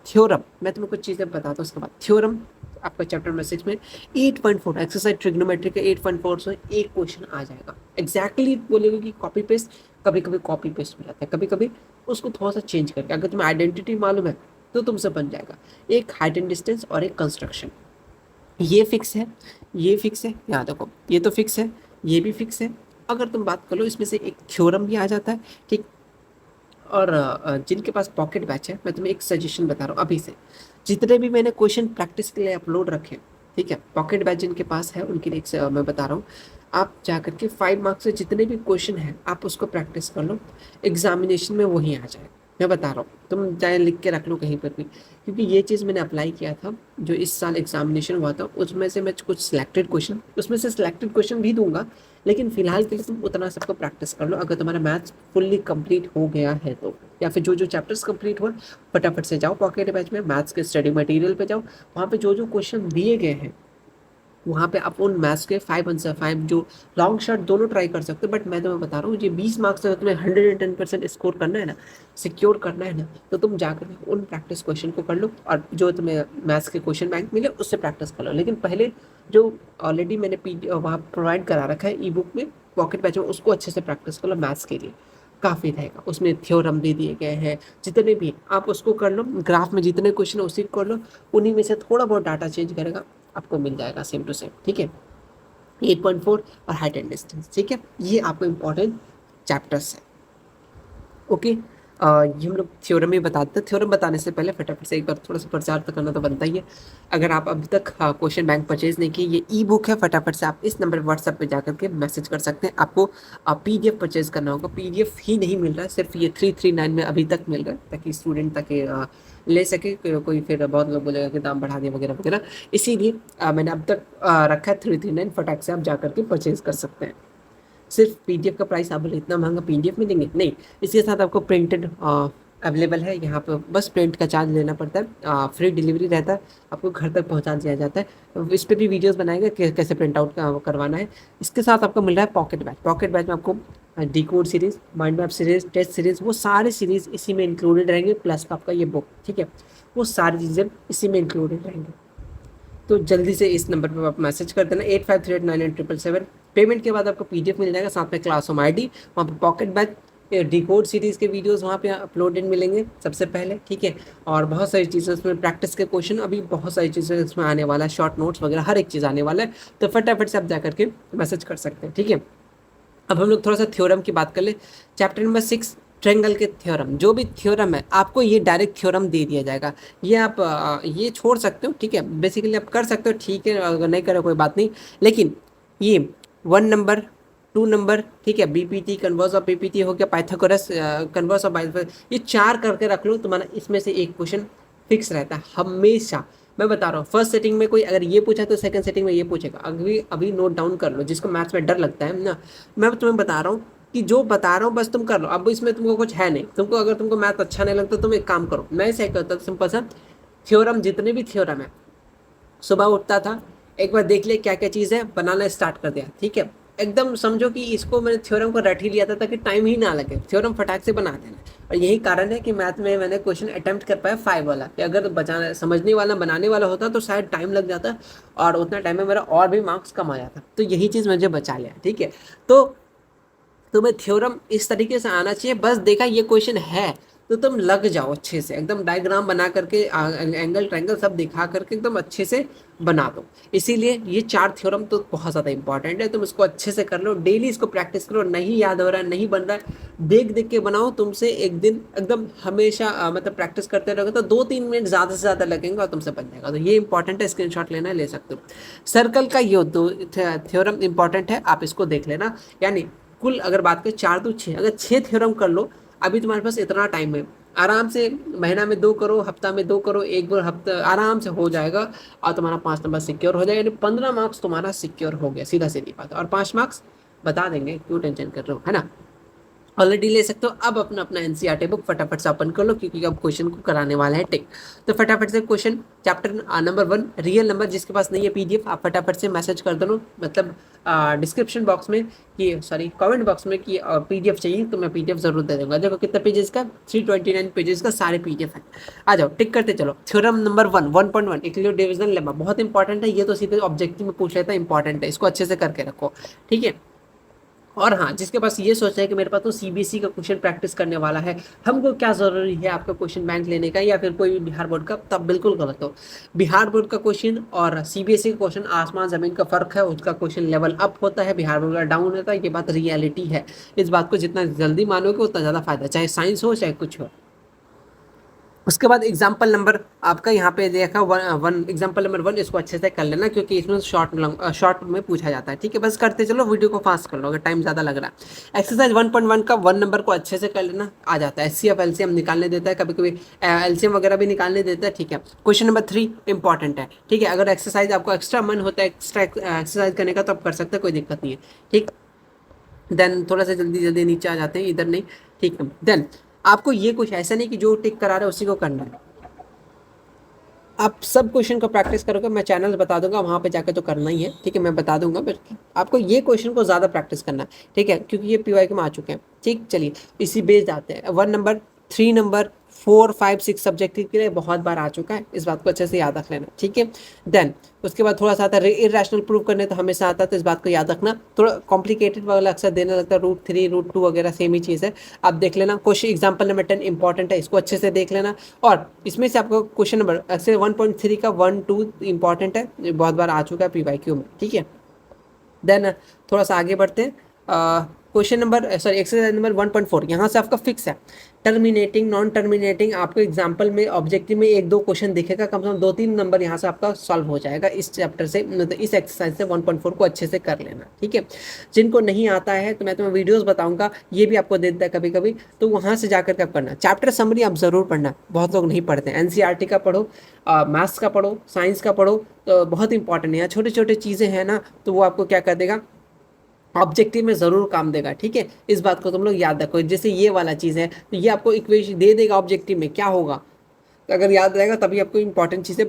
थ्योरम, मैं तुम्हें कुछ चीज़ें बताता हूँ उसके बाद। थ्योरम आपका चैप्टर नंबर 6 में 8.4 एक्सरसाइज ट्रिग्नोमेट्री के 8.4 से एक क्वेश्चन आ जाएगा। एग्जैक्टली बोलेगे कि कॉपी पेस्ट, कभी कभी कॉपी पेस्ट हो जाता है, कभी कभी उसको थोड़ा सा चेंज करके, अगर तुम्हें आइडेंटिटी मालूम है तो तुमसे बन जाएगा। एक हाइट एंड डिस्टेंस और एक कंस्ट्रक्शन, ये फिक्स है, ये फिक्स है, यहाँ देखो ये तो फिक्स है, ये भी फिक्स है। अगर तुम बात कर लो इसमें से एक थ्योरम भी आ जाता है, ठीक। और जिनके पास पॉकेट बैच है, मैं तुम्हें एक सजेशन बता रहा हूँ अभी से, जितने भी मैंने क्वेश्चन प्रैक्टिस के लिए अपलोड रखे, ठीक है, पॉकेट बैच जिनके पास है उनके लिए मैं बता रहा हूँ, आप जा करके 5 मार्क्स से जितने भी क्वेश्चन हैं आप उसको प्रैक्टिस कर लो, एग्जामिनेशन में वही आ जाए। मैं बता रहा हूँ, तुम चाहे लिख के रख लो कहीं पर भी, क्योंकि ये चीज़ मैंने अप्लाई किया था। जो इस साल एग्जामिनेशन हुआ था उसमें से मैं कुछ सिलेक्टेड क्वेश्चन, उसमें से सिलेक्टेड क्वेश्चन भी दूंगा, लेकिन फिलहाल के लिए तुम उतना सबको प्रैक्टिस कर लो। अगर तुम्हारा मैथ्स फुल्ली कंप्लीट हो गया है तो, या फिर जो जो चैप्टर्स कंप्लीट हुआ, फटाफट से जाओ पॉकेट बैच में, मैथ्स के स्टडी मटेरियल पे जाओ, वहाँ पे जो जो क्वेश्चन दिए गए हैं वहाँ पे आप उन मैथ्स के 5 आंसर 5 जो लॉन्ग शॉट दोनों ट्राई कर सकते हो। बट मैं तुम्हें बता रहा हूँ, ये 20 मार्क्स अगर तुम्हें 110% स्कोर करना है ना, सिक्योर करना है ना, तो तुम जाकर उन प्रैक्टिस क्वेश्चन को कर लो, और जो तुम्हें मैथ्स के क्वेश्चन बैंक मिले उससे प्रैक्टिस कर लो। लेकिन पहले जो ऑलरेडी मैंने वहाँ प्रोवाइड करा रखा है ई बुक में, पॉकेट बैच में, उसको अच्छे से प्रैक्टिस कर लो मैथ्स के लिए। काफ़ी रहेगा। उसमें थ्योरम भी दिए गए हैं, जितने भी आप उसको कर लो, ग्राफ में जितने क्वेश्चन उसी को कर लो, उन्हीं में से थोड़ा बहुत डाटा चेंज करेगा, आपको मिल जाएगा सेम टू सेम। ठीक है, 8.4 और हाइट एंड डिस्टेंस। ठीक है, ये आपको इम्पोर्टेंट चैप्टर्स है। ओके, ये हम लोग थ्योरम ही बताते हैं। थ्योरम बताने से पहले फटाफट से एक बार थोड़ा सा प्रचार तो करना तो बनता ही है। अगर आप अभी तक क्वेश्चन बैंक परचेज नहीं किए, ये ई बुक है, फटाफट से आप इस नंबर व्हाट्सएप पे जाकर के मैसेज कर सकते हैं। आपको पीडीएफ परचेज करना होगा। पीडीएफ ही नहीं मिल रहा है, सिर्फ ये 339 में अभी तक मिल रहा है, ताकि स्टूडेंट तक ले सके। कोई फिर बहुत लोग बोलेगा कि दाम बढ़ा दिए वगैरह वगैरह, इसीलिए मैंने अब तक रखा है 339। फटाक से आप जाकर के परचेज कर सकते हैं। सिर्फ पीडीएफ का प्राइस आप बोले इतना महंगा पीडीएफ में देंगे, नहीं, इसके साथ आपको प्रिंटेड अवेलेबल है यहाँ पे। बस प्रिंट का चार्ज लेना पड़ता है, फ्री डिलीवरी रहता है, आपको घर तक पहुँचा दिया जाता है। इस पर भी वीडियोस बनाएंगे कि कैसे प्रिंट आउट करवाना है। इसके साथ आपको मिल रहा है पॉकेट बैच। पॉकेट बैच में आपको decode series, mind map series, test series, वो सारे सीरीज़ इसी में इंक्लूडेड रहेंगे, प्लस आपका ये बुक। ठीक है, वो सारी चीज़ें इसी में इंक्लूडेड रहेंगे। तो जल्दी से इस नंबर पर आप मैसेज कर देना 8538997777। पेमेंट के बाद आपको पीडीएफ मिल जाएगा, साथ में क्लासरूम आईडी, वहाँ पर पॉकेट बैच, डिकोड सीरीज़ के वीडियोस वहाँ पे अपलोडेड मिलेंगे सबसे पहले। ठीक है, और बहुत सारी चीज़ें उसमें, प्रैक्टिस के क्वेश्चन, अभी बहुत सारी चीज़ें इसमें आने वाला है, शॉर्ट नोट्स वगैरह हर एक चीज़ आने वाला है। तो फटाफट से आप जा करके मैसेज कर सकते हैं। ठीक है, अब हम लोग थोड़ा सा थ्योरम की बात कर ले। चैप्टर नंबर 6, ट्रेंगल के थ्योरम। जो भी थ्योरम है आपको ये डायरेक्ट थ्योरम दे दिया जाएगा, ये आप ये छोड़ सकते हो। ठीक है, बेसिकली आप कर सकते हो, ठीक है, अगर नहीं करो कोई बात नहीं। लेकिन ये 1 नंबर, 2 नंबर, ठीक है, बीपीटी, कन्वर्स ऑफ बीपीटी हो गया, पाइथागोरस, कन्वर्स ऑफ पाइथागोरस, ये 4 करके रख लो, तुम्हारा इसमें से एक क्वेश्चन फिक्स रहता है हमेशा। मैं बता रहा हूँ, फर्स्ट सेटिंग में कोई अगर ये पूछा तो सेकंड सेटिंग में ये पूछेगा। अभी अभी नोट डाउन कर लो, जिसको मैथ्स में डर लगता है ना, मैं तुम्हें बता रहा हूँ कि जो बता रहा हूँ बस तुम कर लो। अब इसमें तुमको कुछ है नहीं, तुमको अगर तुमको मैथ अच्छा नहीं लगता तुम एक काम करो, मैं ऐसे करता हूँ सिंपल सा, थ्योरम जितने भी थ्योरम है, सुबह उठता था, एक बार देख लिया क्या क्या चीज़ है, बनाना स्टार्ट कर दिया। ठीक है, एकदम समझो कि इसको मैंने थ्योरम को रट ही लिया था, ताकि टाइम ही ना लगे, थ्योरम फटाक से बना देना। और यही कारण है कि मैथ में मैंने क्वेश्चन अटेम्प्ट कर पाया 5 वाला, कि अगर बचाना समझने वाला बनाने वाला होता तो शायद टाइम लग जाता, और उतना टाइम में मेरा और भी मार्क्स कम आ जाता। तो यही चीज़ मुझे बचा लिया। ठीक है, तो तुम्हें थ्योरम इस तरीके से आना चाहिए, बस देखा ये क्वेश्चन है तो तुम लग जाओ अच्छे से, एकदम डायग्राम बना करके, एंगल ट्रायंगल सब दिखा करके एकदम अच्छे से बना दो। इसीलिए ये 4 थ्योरम तो बहुत ज़्यादा इंपॉर्टेंट है, तुम इसको अच्छे से कर लो, डेली इसको प्रैक्टिस करो। नहीं याद हो रहा है, नहीं बन रहा है, देख देख के बनाओ, तुमसे एक दिन एकदम हमेशा मतलब प्रैक्टिस करते रहोगे तो 2-3 मिनट ज़्यादा से ज़्यादा लगेंगे और तुमसे बन जाएगा। तो ये इंपॉर्टेंट है, स्क्रीनशॉट लेना है, ले सकते हो। सर्कल का ये दो थ्योरम इंपॉर्टेंट है, आप इसको देख लेना। यानी कुल अगर बात करें 4 तो 6, अगर 6 थ्योरम कर लो, अभी तुम्हारे पास इतना टाइम है, आराम से महीना में 2 करो, हफ्ता में 2 करो, एक बार हफ्ता आराम से हो जाएगा, और तुम्हारा 5 नंबर सिक्योर हो जाएगा। यानी 15 मार्क्स तुम्हारा सिक्योर हो गया, सीधा सीधी बात है। और 5 मार्क्स बता देंगे, क्यों टेंशन कर रहे हो, है ना। ऑलरेडी ले सकते हो। अब अपना अपना एनसीईआरटी बुक फटाफट से ओपन कर लो, क्योंकि अब क्वेश्चन को कराने वाला है टिक। तो फटाफट से question chapter number 1, real number, जिसके पास नहीं है पीडीएफ, आप फटाफट से मैसेज कर दो, मतलब डिस्क्रिप्शन बॉक्स में कि सॉरी कमेंट बॉक्स में कि पीडीएफ चाहिए, तो मैं पीडीएफ जरूर दे दूंगा। देखो कितना पेजेस का, 329 पेजेस का सारे पीडीएफ है। आ जाओ, टिक करते चलो। Theorem number 1, 1.1, equilibrium division lemma, बहुत इंपॉर्टेंट है ये, तो सीधे ऑब्जेक्टिव में पूछ लेता है, इंपॉर्टेंट है, इसको अच्छे से करके रखो। ठीक है, और हाँ, जिसके पास ये सोचा है कि मेरे पास तो सीबीएसई का क्वेश्चन प्रैक्टिस करने वाला है, हमको क्या ज़रूरी है आपका क्वेश्चन बैंक लेने का, या फिर कोई भी बिहार बोर्ड का, तब बिल्कुल गलत हो। बिहार बोर्ड का क्वेश्चन और सीबीएसई का क्वेश्चन आसमान ज़मीन का फ़र्क है। उसका क्वेश्चन लेवल अप होता है, बिहार बोर्ड का डाउन होता है, ये बात रियलिटी है। इस बात को जितना जल्दी मानोगे उतना ज़्यादा फायदा, चाहे साइंस हो चाहे कुछ हो। उसके बाद एग्जाम्पल नंबर आपका यहाँ पे देखा वन एग्जाम्पल नंबर 1, इसको अच्छे से कर लेना, क्योंकि इसमें शॉर्ट में पूछा जाता है। ठीक है, बस करते चलो, वीडियो को फास्ट कर लो अगर टाइम ज़्यादा लग रहा है। एक्सरसाइज 1.1 का 1 नंबर को अच्छे से कर लेना, आ जाता है। एचसीएफ एलसीएम निकालने देता है, कभी कभी एलसीएम वगैरह भी निकालने देता है। ठीक है, क्वेश्चन नंबर 3 इंपॉर्टेंट है। ठीक है, अगर एक्सरसाइज आपको एक्स्ट्रा मन होता है एक्स्ट्रा एक्सरसाइज करने का, तो आप कर सकते हैं, कोई दिक्कत नहीं है। ठीक, देन थोड़ा सा जल्दी जल्दी नीचे आ जाते हैं, इधर नहीं। ठीक है, देन आपको ये कुछ ऐसा नहीं कि जो टिक करा रहे हैं उसी को करना है, आप सब क्वेश्चन को प्रैक्टिस करोगे, मैं चैनल बता दूंगा, वहाँ पे जाकर तो करना ही है। ठीक है, मैं बता दूंगा, बट आपको ये क्वेश्चन को ज़्यादा प्रैक्टिस करना है। ठीक है, क्योंकि ये पीवाई के में आ चुके हैं। ठीक, चलिए इसी बेस्ड आते हैं। 1 नंबर, 3 नंबर, 4, 5, 6 सब्जेक्टिव के लिए बहुत बार आ चुका है, इस बात को अच्छे से याद रख लेना, ठीक है। देन उसके बाद थोड़ा सा आता है इरेशनल प्रूव करने, तो हमेशा आता है, तो इस बात को याद रखना। थोड़ा कॉम्प्लिकेटेड वाला अक्सर देने लगता है, √3 √2 वगैरह सेम ही चीज़ है, आप देख लेना। क्वेश्चन एग्जाम्पल नंबर 10 इंपॉर्टेंट है, इसको अच्छे से देख लेना। और इसमें से आपको क्वेश्चन नंबर ऐसे 1.3 का 1, 2 इंपॉर्टेंट है, ये बहुत बार आ चुका है PYQ में, ठीक है। देन थोड़ा सा आगे बढ़ते हैं। Question number sorry exercise number 1.4, यहाँ से आपका फिक्स है टर्मिनेटिंग नॉन टर्मिनेटिंग। आपको एग्जांपल में ऑब्जेक्टिव में 1-2 क्वेश्चन दिखेगा, कम से कम 2-3 नंबर यहाँ से आपका सॉल्व हो जाएगा इस चैप्टर से, मतलब इस एक्सरसाइज से 1.4 को अच्छे से कर लेना, ठीक है। जिनको नहीं आता है तो मैं तुम्हें वीडियोस बताऊंगा, ये भी आपको दे देता है कभी कभी, तो वहाँ से जाकर के आप करना। चैप्टर समरी आप ज़रूर पढ़ना, बहुत लोग नहीं पढ़ते हैं। NCERT का पढ़ो, मैथ्स का पढ़ो, साइंस का पढ़ो, तो बहुत इंपॉर्टेंट है। यहाँ छोटे छोटे चीज़ें हैं ना, तो वो आपको क्या कर देगा, ऑब्जेक्टिव में ज़रूर काम देगा, ठीक है। इस बात को तुम लोग याद रखो। जैसे ये वाला चीज़ है, तो ये आपको इक्वेशन दे देगा ऑब्जेक्टिव में, क्या होगा, तो अगर याद रहेगा तभी आपको इंपॉर्टेंट चीज़ें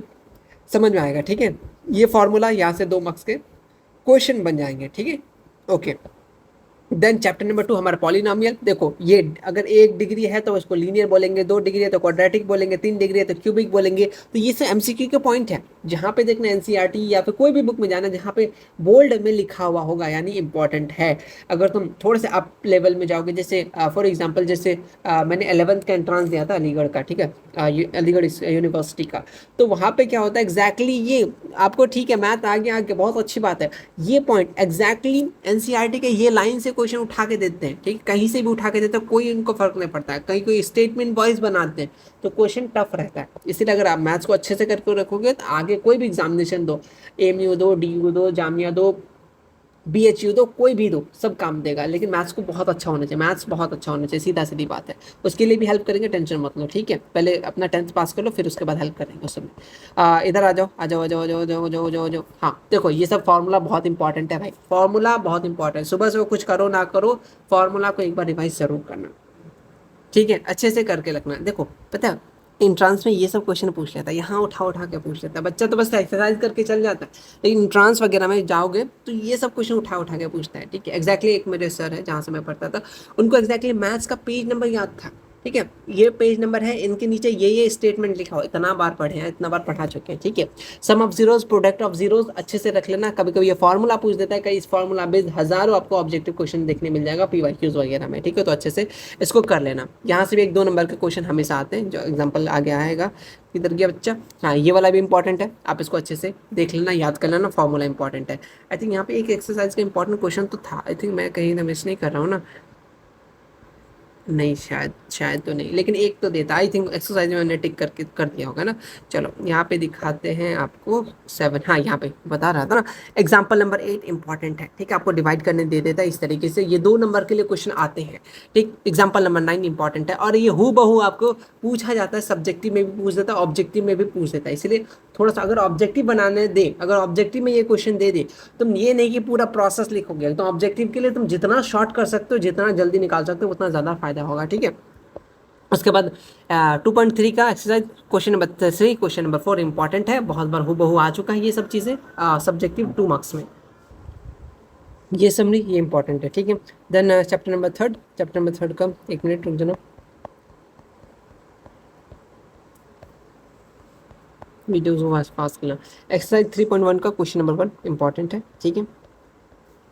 समझ में आएगा, ठीक है। ये फॉर्मूला यहाँ से 2 मार्क्स के क्वेश्चन बन जाएंगे, ठीक है, ओके। देन चैप्टर नंबर 2 हमारा पॉलिनोमियल। देखो ये अगर 1 डिग्री है तो उसको लीनियर बोलेंगे, 2 डिग्री है तो क्वाड्रेटिक बोलेंगे, 3 डिग्री है तो क्यूबिक बोलेंगे। तो ये सब MCQ के पॉइंट है, जहाँ पे देखना NCERT या फिर कोई भी बुक में जाना जहाँ पे बोल्ड में लिखा हुआ होगा, यानी इंपॉर्टेंट है। अगर तुम थोड़े से अप लेवल में जाओगे, जैसे फॉर एग्जाम्पल जैसे मैंने 11th का एंट्रांस दिया था अलीगढ़ का, ठीक है, अलीगढ़ यूनिवर्सिटी का, तो वहाँ पे क्या होता है एग्जैक्टली ये आपको, ठीक है, मैथ आ गया आगे, बहुत अच्छी बात है। ये पॉइंट एग्जैक्टली NCERT के ये लाइन से क्वेश्चन उठा के देते हैं, ठीक, कहीं से भी उठा के देते हैं, कोई उनको फर्क नहीं पड़ता है। कहीं कोई स्टेटमेंट वाइज बनाते हैं तो क्वेश्चन टफ रहता है। इसीलिए अगर आप मैथ्स को अच्छे से करके रखोगे तो आगे कोई भी एग्जामिनेशन दो, AMU दो, DU दो, जामिया दो, BHU दो, कोई भी दो, सब काम देगा। लेकिन मैथ्स को बहुत अच्छा होना चाहिए, मैथ्स बहुत अच्छा होना चाहिए, सीधा सीधी बात है। उसके लिए भी हेल्प करेंगे, टेंशन मत लो, ठीक है। पहले अपना 10th पास कर लो, फिर उसके बाद हेल्प करेंगे उस समय। इधर आ जाओ, आ जाओ, आ जाओ, आ जाओ, आ जाओ, आ जाओ, आ जाओ, आ जाओ। हाँ देखो, ये सब फार्मूला बहुत इंपॉर्टेंट है भाई, फार्मूला बहुत इंपॉर्टेंट है। सुबह से कुछ करो ना करो, फार्मूला को एक बार रिवाइज जरूर करना, ठीक है, अच्छे से करके रखना। देखो पता है इंट्रांस में ये सब क्वेश्चन पूछ लेता है, यहाँ उठा उठा के पूछ लेता है बच्चा, तो बस एक्सरसाइज करके चल जाता है। लेकिन इंट्रांस वगैरह में जाओगे तो ये सब क्वेश्चन उठा उठा के पूछता है, ठीक है। एग्जैक्टली एक मेरे सर है जहाँ से मैं पढ़ता था, उनको एग्जैक्टली मैथ्स का पेज नंबर याद था, ठीक है। ये पेज नंबर है, इनके नीचे ये स्टेटमेंट लिखा हो, इतना बार पढ़े हैं, इतना बार पढ़ा चुके हैं, ठीक है। Sum of zeros, product of zeros अच्छे से रख लेना। कभी कभी ये फॉर्मूला पूछ देता है, कई इस फॉर्मूला बेस्ड हजारों आपको ऑब्जेक्टिव क्वेश्चन देखने मिल जाएगा PYQs वगैरह में, ठीक है। तो अच्छे से इसको कर लेना। यहाँ से भी 1-2 नंबर के क्वेश्चन हमेशा आते हैं, जो एग्जाम्पल आगे आएगा। किधर गया बच्चा, हाँ ये वाला भी इंपॉर्टेंट है, आप इसको अच्छे से देख लेना, याद कर लेना, फॉर्मूला इंपॉर्टेंट है। आई थिंक यहाँ पे एक एक्सरसाइज का इंपॉर्टेंट क्वेश्चन तो था, आई थिंक मैं कहीं ना मिस नहीं कर रहा हूँ ना, नहीं शायद तो नहीं, लेकिन एक तो देता, आई थिंक एक्सरसाइज में मैंने टिक करके कर दिया होगा ना। चलो यहाँ पे दिखाते हैं आपको 7, हाँ यहाँ पे बता रहा था ना। एग्जाम्पल नंबर 8 इंपॉर्टेंट है, ठीक है, आपको डिवाइड करने दे देता है इस तरीके से, ये 2 नंबर के लिए क्वेश्चन आते हैं, ठीक। एग्जाम्पल नंबर 9 इंपॉर्टेंट है, और ये हु बहू आपको पूछा जाता है, सब्जेक्टिव में भी पूछ देता है, ऑब्जेक्टिव में भी पूछ देता है। इसलिए थोड़ा सा अगर ऑब्जेक्टिव बनाने दे, अगर ऑब्जेक्टिव में ये क्वेश्चन दे दे, तुम ये नहीं कि पूरा प्रोसेस लिखोगे, तो ऑब्जेक्टिव के लिए तुम जितना शॉर्ट कर सकते हो, जितना जल्दी निकाल सकते हो, उतना ज़्यादा फायदा होगा, ठीक है। उसके बाद 2.3 का exercise question number 3, question number 4 important है, बहुत बार हूबहू आ चुका है ये सब चीज़ें सब्जेक्टिव 2 मार्क्स में, ये सब नहीं, ये इंपॉर्टेंट है, ठीक है। देन चैप्टर नंबर 3 का 1 मिनट रुक जाना, वीडियोज को पास करना। एक्सरसाइज 3.1 का क्वेश्चन नंबर 1 इंपॉर्टेंट है, ठीक है।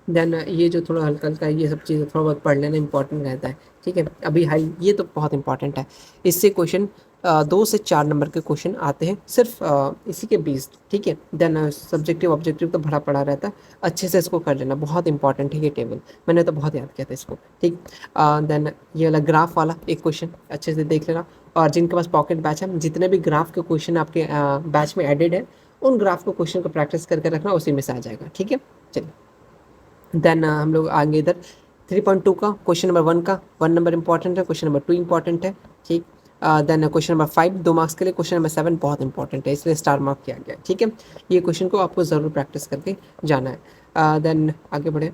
देन ये जो थोड़ा हल्का हल्का ये सब चीज़ें थोड़ा बहुत पढ़ लेना इंपॉर्टेंट रहता है, ठीक है। अभी हाई ये तो बहुत इंपॉर्टेंट है, इससे क्वेश्चन 2 से 4 नंबर के क्वेश्चन आते हैं सिर्फ इसी के बेस्ड, ठीक है। देन सब्जेक्टिव ऑब्जेक्टिव तो भरा पड़ा रहता है, अच्छे से इसको कर लेना, बहुत इंपॉर्टेंट है ये टेबल, मैंने तो बहुत याद किया था इसको, ठीक। देन ये वाला ग्राफ वाला एक क्वेश्चन अच्छे से देख लेना, और जिनके पास पॉकेट बैच है, जितने भी ग्राफ के क्वेश्चन आपके बैच में एडेड है, उन ग्राफ को क्वेश्चन को प्रैक्टिस करके रखना, उसी में से आ जाएगा, ठीक है। चलिए देन हम लोग आगे इधर 3.2 का क्वेश्चन नंबर 1 का 1 नंबर इंपॉर्टेंट है, क्वेश्चन नंबर 2 इंपॉर्टेंट है, ठीक। देन क्वेश्चन नंबर 5 2 मार्क्स के लिए, क्वेश्चन नंबर 7 बहुत इंपॉर्टेंट है, इसलिए स्टार मार्क किया गया, ठीक है। ये क्वेश्चन को आपको ज़रूर प्रैक्टिस करके जाना है। देन आगे बढ़े,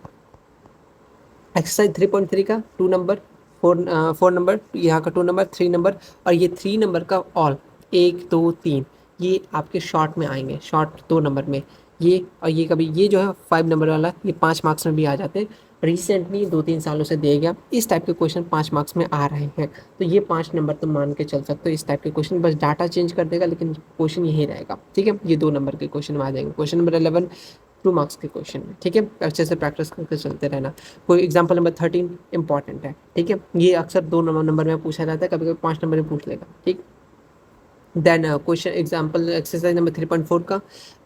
एक्सरसाइज 3.3 का 2 नंबर 4 नंबर, यहाँ का 2 नंबर 3 नंबर, और ये 3 नंबर का ऑल 1 2 3 ये आपके शॉर्ट में आएंगे, शॉर्ट 2 नंबर में ये, और ये कभी ये जो है 5 नंबर वाला ये 5 मार्क्स में भी आ जाते हैं, रिसेंटली 2-3 सालों से दिया गया, इस टाइप के क्वेश्चन 5 मार्क्स में आ रहे हैं। तो ये 5 नंबर तो मान के चल सकते हो इस टाइप के क्वेश्चन, बस डाटा चेंज कर देगा लेकिन क्वेश्चन यही रहेगा, ठीक है। ये 2 नंबर के क्वेश्चन में आ जाएंगे। क्वेश्चन नंबर 11 2 मार्क्स के क्वेश्चन में, ठीक है। अच्छे से प्रैक्टिस करके चलते रहना। कोई एग्जाम्पल नंबर 13 इंपॉर्टेंट है, ठीक है। ये अक्सर 2 नंबर में पूछा जाता है, कभी कभी 5 नंबर में पूछ लेगा, ठीक। Then question example exercise number 3.4 का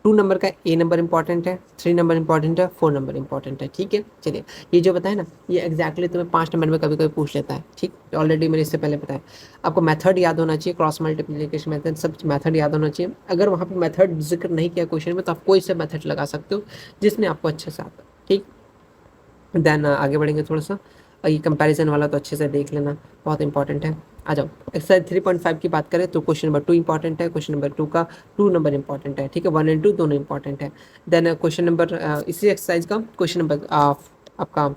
2 नंबर का ए नंबर इंपॉर्टेंट है, 3 नंबर इंपॉर्टेंट है, 4 नंबर इंपॉर्टेंट है, ठीक है। चलिए, ये जो बताया ना, ये एग्जैक्टली तुम्हें 5 नंबर में कभी कभी पूछ लेता है, ठीक। ऑलरेडी मैंने इससे पहले बताया। आपको मेथड याद होना चाहिए, क्रॉस मल्टीप्लिकेशन मेथड, सब मेथड याद होना चाहिए। अगर वहाँ पे मेथड जिक्र नहीं किया क्वेश्चन में, तो आप कोई सा मेथड लगा सकते हो जिसमें आपको अच्छे से आता है, ठीक। देन आगे बढ़ेंगे थोड़ा सा। ये कंपैरिजन वाला तो अच्छे से देख लेना, बहुत इंपॉर्टेंट है। आ जाओ, एक्सरसाइज 3.5 की बात करें तो क्वेश्चन नंबर 2 इंपॉर्टेंट है, क्वेश्चन नंबर 2 का 2 नंबर इंपॉर्टेंट है, ठीक है। 1 और 2 दोनों इंपॉर्टेंट है। देन क्वेश्चन नंबर इसी एक्सरसाइज का क्वेश्चन नंबर आपका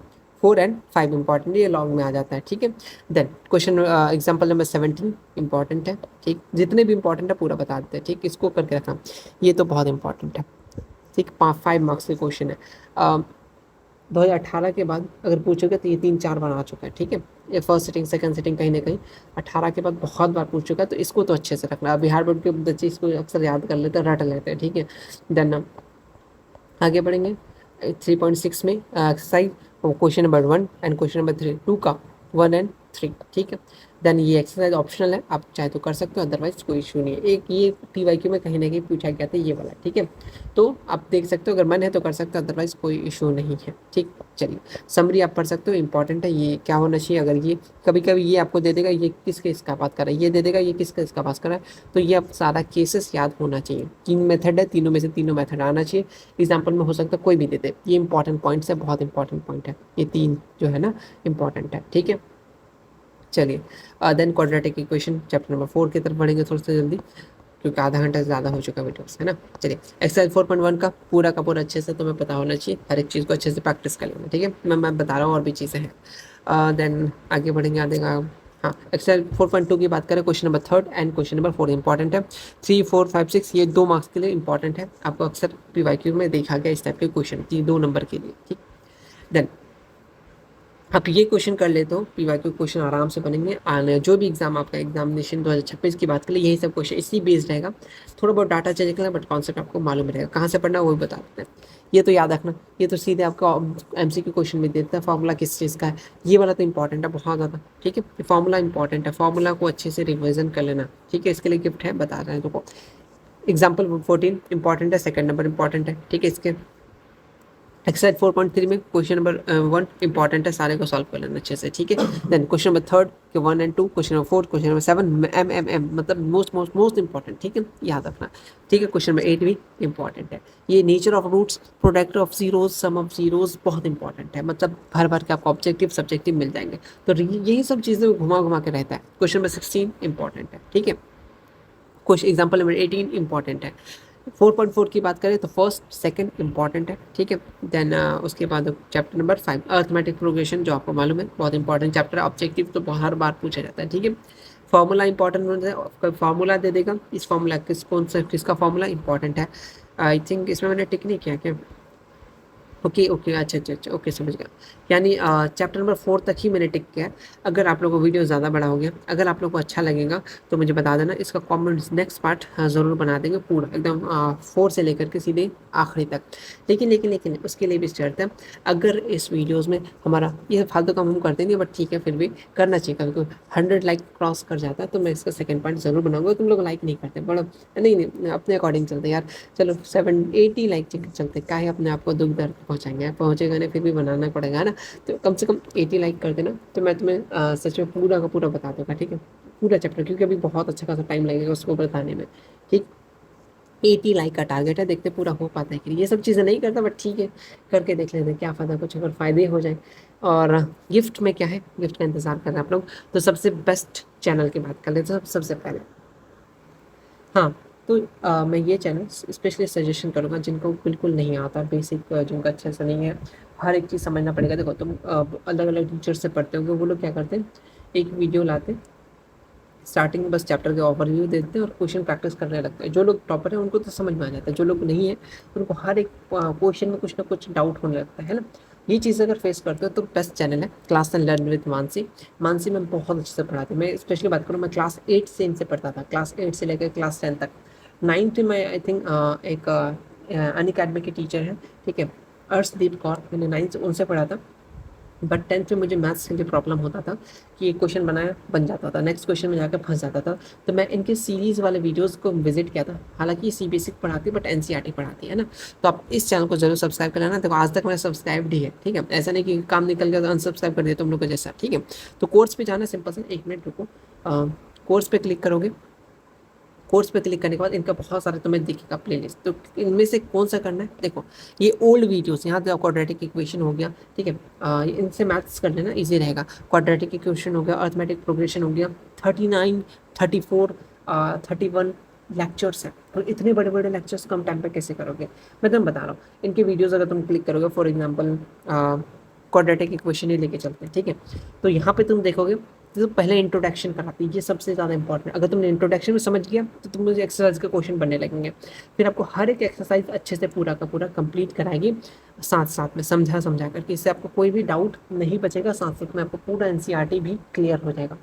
4 एंड 5 इंपॉर्टेंट, ये लॉन्ग में आ जाता है, ठीक है। Then question example number 17 important है, ठीक। जितने भी इंपॉर्टेंट है पूरा बता देते हैं, ठीक। इसको करके रखना, ये तो बहुत इंपॉर्टेंट है, ठीक। 5 मार्क्स के क्वेश्चन है। 2018 के बाद अगर पूछोगे तो ये 3-4 बार आ चुका है, ठीक है। ये फर्स्ट सिटिंग सेकंड सिटिंग कहीं ना कहीं 18 के बाद बहुत बार पूछ चुका है, तो इसको तो अच्छे से रखना। बिहार बोर्ड के बच्चे इसको अक्सर याद कर लेते हैं, रट लेते हैं, ठीक है। देन आगे बढ़ेंगे 3.6 में exercise question number 1 and question number 3 2 का 1 एंड 3, ठीक है। देन ये एक्सरसाइज ऑप्शनल है, आप चाहे तो कर सकते हो, अदरवाइज कोई इशू नहीं है। एक ये TYQ में कहीं ना कहीं पूछा गया था ये वाला, ठीक है। तो आप देख सकते हो, अगर मन है तो कर सकते हो, अदरवाइज कोई इशू नहीं है, ठीक। चलिए, समरी आप पढ़ सकते हो, इंपॉर्टेंट है ये क्या होना चाहिए। अगर ये कभी कभी ये आपको दे देगा ये किस केस का बात कर रहा है, ये दे देगा ये किस केस का बात कर रहा है, तो ये आप सारा केसेस याद होना चाहिए। 3 मेथड है, तीनों में से तीनों मेथड आना चाहिए। एग्जाम्पल में हो सकता है कोई भी दे दे, ये इंपॉर्टेंट पॉइंट्स है, बहुत इंपॉर्टेंट पॉइंट है ये 3 जो है ना, इंपॉर्टेंट है, ठीक है। चलिए, then quadratic equation chapter number 4 की तरफ बढ़ेंगे थोड़ा सा जल्दी, क्योंकि आधा घंटा से ज़्यादा हो चुका वीडियो है ना। चलिए, एक्सरसाइज 4.1 का पूरा अच्छे से तुम्हें पता होना चाहिए, हर एक चीज़ को अच्छे से प्रैक्टिस कर लेना, ठीक है। मैं बता रहा हूँ, और भी चीज़ें हैं। देन आगे बढ़ेंगे, आदेगा। हाँ, एक्सरसाइज 4.2 की बात करें, question number 3 and question number 4 important है। 3, 4, 5, 6 ये 2 मार्क्स के लिए इंपॉर्टेंट है, आपको अक्सर PYQ में देखा गया इस टाइप के क्वेश्चन, 2 नंबर के लिए, ठीक। देन आप ये क्वेश्चन कर लेते हो, PYQ क्वेश्चन आराम से बनेंगे। आने जो भी एग्जाम आपका एग्जामिनेशन 2026 की बात करें, यही सब क्वेश्चन इसी बेस्ड रहेगा। थोड़ा बहुत डाटा चेंज करना, बट कॉन्सेप्ट आपको मालूम रहेगा। कहाँ से पढ़ना वो भी बता देते हैं। ये तो याद रखना, ये तो सीधे आपका MCQ क्वेश्चन भी देता है, फार्मूला किस चीज़ का है, ये वाला तो इंपॉर्टेंट है बहुत ज़्यादा, ठीक है। फार्मूला इंपॉर्टेंट है, फार्मूला को अच्छे से रिविजन कर लेना, ठीक है। इसके लिए गिफ्ट है, बता रहे हैं देखो। एग्जाम्पल 14 इंपॉर्टेंट है, सेकंड नंबर इंपॉर्टेंट है, ठीक है। इसके एक्सरसाइज 4.3 में क्वेश्चन नंबर 1 इंपॉर्टेंट है, सारे को सॉल्व कर लेना अच्छे से, ठीक है। देन क्वेश्चन नंबर 3 के 1 and 2, question number 4, question number 7 MMM मतलब मोस्ट इंपॉर्टेंट, ठीक है, याद रखना, ठीक है। क्वेश्चन नंबर 8 भी इंपॉर्टेंट है। ये nature of roots, product of zeros, sum of zeros बहुत इंपॉर्टेंट है, मतलब भर भर के आपको ऑब्जेक्टिव सब्जेक्टिव मिल जाएंगे। तो यही सब चीज़ें घुमा घुमा के रहता है। क्वेश्चन नंबर 16 इंपॉर्टेंट है, ठीक है। क्वेश्चन एग्जाम्पल नंबर 18 इंपॉर्टेंट है। 4.4 की बात करें तो फर्स्ट सेकंड इंपॉर्टेंट है, ठीक है। देन उसके बाद चैप्टर नंबर 5 अर्थमेटिक प्रोग्रेशन, जो आपको मालूम है बहुत इंपॉर्टेंट चैप्टर है। ऑब्जेक्टिव तो हर बार पूछा जाता है, ठीक है। फार्मूला इंपॉर्टेंट होता है, फार्मूला दे देगा, इस फार्मूला किसका फार्मूला इंपॉर्टेंट है। आई थिंक इसमें मैंने टिक नहीं किया क्या, ओके ओके, अच्छा, ओके, समझ गया। यानी चैप्टर नंबर 4 तक ही मैंने टिक किया है। अगर आप लोगों को वीडियो ज़्यादा बड़ा हो गया, अगर आप लोगों को अच्छा लगेगा तो मुझे बता देना, इसका कॉमेंट्स नेक्स्ट पार्ट ज़रूर बना देंगे पूरा एकदम 4 से लेकर के सीधे आखिरी तक। लेकिन उसके लिए भी शर्त है, अगर इस वीडियोज़ में हमारा ये फालतू काम हम करते नहीं, बट ठीक है फिर भी करना चाहिए, क्योंकि 100 लाइक क्रॉस कर जाता है तो मैं इसका सेकेंड पार्ट ज़रूर बनाऊंगा। तुम लोग लाइक नहीं करते, बड़ा नहीं अपने अकॉर्डिंग चलते यार। चलो 780 लाइक चलते, क्या है अपने आप को दुख दर्द पहुँचेगा नहीं, फिर भी बनाना पड़ेगा ना। तो कम से कम 80 लाइक कर देना, तो मैं तुम्हें सच में पूरा का पूरा बता दूंगा, ठीक है, पूरा चैप्टर, क्योंकि अभी बहुत अच्छा खासा टाइम लगेगा उसको बताने में, ठीक। 80 लाइक का टारगेट है, देखते पूरा हो पाता है कि ये सब चीज़ें नहीं करता, बट ठीक है करके देख लेते हैं, क्या फ़ायदा, कुछ अगर फ़ायदे हो जाए। और गिफ्ट में क्या है, गिफ्ट का इंतज़ार कर रहे हैं आप लोग, तो सबसे बेस्ट चैनल की बात कर लेते हैं सबसे पहले। हाँ, तो मैं ये चैनल स्पेशली सजेशन करूँगा जिनको बिल्कुल नहीं आता, बेसिक जिनका अच्छे से नहीं है, हर एक चीज़ समझना पड़ेगा। देखो तुम अलग अलग टीचर से पढ़ते होगे, वो लोग क्या करते हैं, एक वीडियो लाते, स्टार्टिंग में बस चैप्टर के ओवरव्यू दे देते हैं और क्वेश्चन प्रैक्टिस करने लगते हैं। जो लोग टॉपर हैं उनको तो समझ में आ जाता है, जो लोग नहीं है उनको हर एक क्वेश्चन में कुछ ना कुछ डाउट होने लगता है ना। ये चीज़ अगर फेस करते हो तो बेस्ट चैनल है class and learn with Mansi. Mansi में बहुत अच्छे से पढ़ाती मैं स्पेशली बात करूँ, मैं क्लास 8 से इनसे पढ़ता था, क्लास 8 से लेकर क्लास 10 तक। 9th में आई थिंक एक अन अकेडमी के टीचर हैं, ठीक है, अर्शदीप कौर, मैंने 9th से उनसे पढ़ा था। बट 10th में मुझे मैथ्स के लिए प्रॉब्लम होता था कि एक क्वेश्चन बनाया बन जाता था, नेक्स्ट क्वेश्चन में जाकर फंस जाता था। तो मैं इनके सीरीज़ वाले वीडियोस को विजिट किया था। हालांकि ये सीबीएसई पढ़ाती बट एनसीईआरटी पढ़ाती है ना। तो आप इस चैनल को जरूर सब्सक्राइब कर लेना। देखो आज तक मैं सब्सक्राइब ही है, ठीक है, ऐसा नहीं कि काम निकल गया तो अनसब्सक्राइब कर दिया तुम लोग को जैसा, ठीक है। तो कोर्स पे जाना सिंपल से, 1 मिनट रुको, कोर्स पे क्लिक करोगे। कोर्स पे क्लिक करने के बाद इनका बहुत सारे तुम्हें दिखेगा प्लेलिस्ट, तो इनमें से कौन सा करना है। देखो ये ओल्ड वीडियोस, यहाँ पे क्वाड्रेटिक इक्वेशन हो गया, ठीक है, इनसे मैथ्स कर लेना इजी रहेगा। क्वाड्रेटिक इक्वेशन हो गया, अर्थमेटिक प्रोग्रेशन हो गया, 39, 34, 31 लेक्चर्स हैं। और इतने बड़े बड़े लेक्चर्स कम टाइम पे कैसे करोगे, मैं तुम्हें बता रहा हूँ। इनके वीडियोस अगर तुम क्लिक करोगे, फॉर एग्जांपल क्वाड्रेटिक इक्वेशन ही लेके चलते हैं, ठीक है। तो यहाँ पे तुम देखोगे तो पहले इंट्रोडक्शन कराती है, ये सबसे ज़्यादा इंपॉर्टेंट। अगर तुमने इंट्रोडक्शन में समझ गया तो तुम मुझे एक्सरसाइज के क्वेश्चन बनने लगेंगे। फिर आपको हर एक एक्सरसाइज अच्छे से पूरा का पूरा कंप्लीट कराएगी, साथ साथ में समझा समझा करके, इससे आपको कोई भी डाउट नहीं बचेगा। साथ साथ में आपको पूरा एनसीईआरटी भी क्लियर हो जाएगा।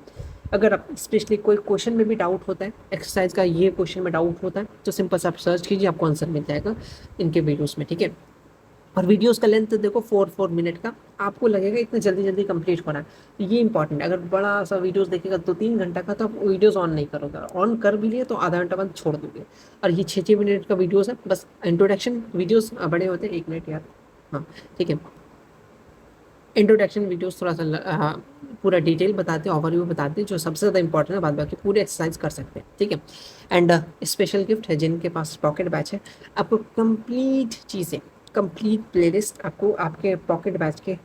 अगर आप स्पेशली कोई क्वेश्चन में भी डाउट होता है, एक्सरसाइज का ये क्वेश्चन में डाउट होता है, तो सिंपल से आप सर्च कीजिए, आपको आंसर मिल जाएगा इनके वीडियोज़ में, ठीक है। और वीडियोस का लेंथ देखो 4 मिनट का, आपको लगेगा इतना जल्दी जल्दी कंप्लीट हो रहा है, तो ये इंपॉर्टेंट है। अगर बड़ा सा वीडियोस देखेगा 2-3 घंटा का, तो आप वीडियोस ऑन नहीं करोगे, ऑन कर भी लिए तो आधा घंटा बाद छोड़ दोगे। और ये 6-6 मिनट का वीडियोस है, बस इंट्रोडक्शन वीडियोस बड़े होते हैं, 1 मिनट यार, हाँ ठीक है। इंट्रोडक्शन वीडियोस थोड़ा सा पूरा डिटेल बताते हैं, ओवरव्यू बताते हैं, जो सबसे ज़्यादा इंपॉर्टेंट है, बाद बाकी पूरे एक्सरसाइज कर सकते हैं, ठीक है। एंड स्पेशल गिफ्ट है जिनके पास पॉकेट बैच है, आपको कंप्लीट चीज़ें, कंप्लीट प्लेलिस्ट आपको आपके पॉकेट बैच के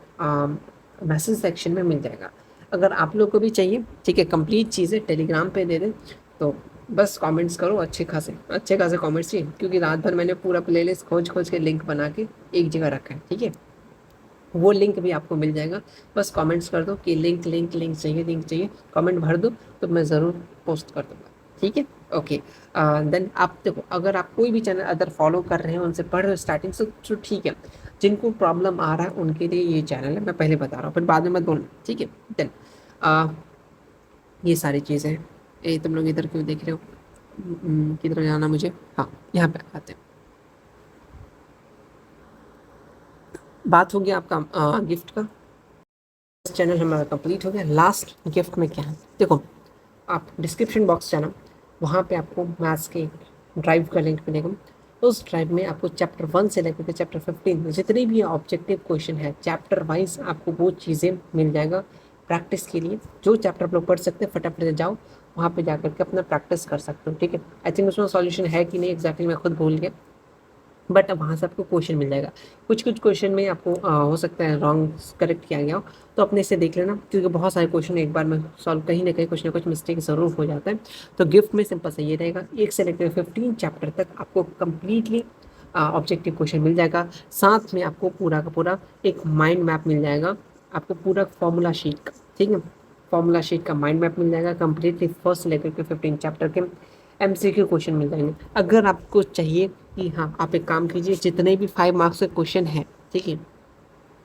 मैसेज सेक्शन में मिल जाएगा। अगर आप लोग को भी चाहिए, ठीक है, कंप्लीट चीज़ें टेलीग्राम पे दे दें, तो बस कमेंट्स करो, अच्छे खासे कमेंट्स चाहिए, क्योंकि रात भर मैंने पूरा प्लेलिस्ट खोज खोज के लिंक बना के एक जगह रखा है, ठीक है। वो लिंक भी आपको मिल जाएगा, बस कमेंट्स कर दो कि लिंक लिंक लिंक चाहिए, लिंक चाहिए, कमेंट भर दो तो मैं ज़रूर पोस्ट कर दूँगा, ठीक है। ओके, देन आप देखो, अगर आप कोई भी चैनल अदर फॉलो कर रहे हैं, उनसे पढ़ रहे हो स्टार्टिंग से, तो ठीक है। जिनको प्रॉब्लम आ रहा है उनके लिए ये चैनल है, मैं पहले बता रहा हूँ, फिर बाद में मत बोलना, ठीक है। देन ये सारी चीज़ें, ये तुम लोग इधर क्यों देख रहे हो, किधर जाना मुझे, हाँ यहाँ पे आते हैं। बात हो गया आपका गिफ्ट का, चैनल हमारा कंप्लीट हो गया। लास्ट गिफ्ट में क्या है, देखो आप डिस्क्रिप्शन बॉक्स जाना, वहाँ पे आपको मैथ्स के ड्राइव का लिंक मिलेगा। उस ड्राइव में आपको चैप्टर 1 से लेकर के चैप्टर 15 जितने भी ऑब्जेक्टिव क्वेश्चन है, चैप्टर वाइज आपको वो चीज़ें मिल जाएगा प्रैक्टिस के लिए। जो चैप्टर आप लोग पढ़ सकते हैं, फटाफट से जाओ वहाँ पे जा करके अपना प्रैक्टिस कर सकते हो, ठीक है। आई थिंक उसमें सॉल्यूशन है कि नहीं एग्जैक्टली मैं खुद भूल गया, बट अब वहाँ से आपको क्वेश्चन मिल जाएगा। कुछ कुछ क्वेश्चन में आपको हो सकता है रॉन्ग करेक्ट किया गया हो, तो अपने से देख लेना, क्योंकि बहुत सारे क्वेश्चन एक बार में सॉल्व कहीं ना कहीं कुछ ना कुछ मिस्टेक ज़रूर हो जाता है। तो गिफ्ट में सिंपल से ये रहेगा, 1 से लेकर 15 चैप्टर तक आपको कम्प्लीटली ऑब्जेक्टिव क्वेश्चन मिल जाएगा। साथ में आपको पूरा का पूरा एक माइंड मैप मिल जाएगा, आपको पूरा फॉर्मूला शीट का, ठीक है, फॉर्मूला शीट का माइंड मैप मिल जाएगा कम्प्लीटली, फर्स्ट से लेकर के 15 चैप्टर के एमसीक्यू क्वेश्चन मिल जाएंगे। अगर आपको चाहिए कि हाँ आप एक काम कीजिए, जितने भी 5 मार्क्स के क्वेश्चन हैं, ठीक है,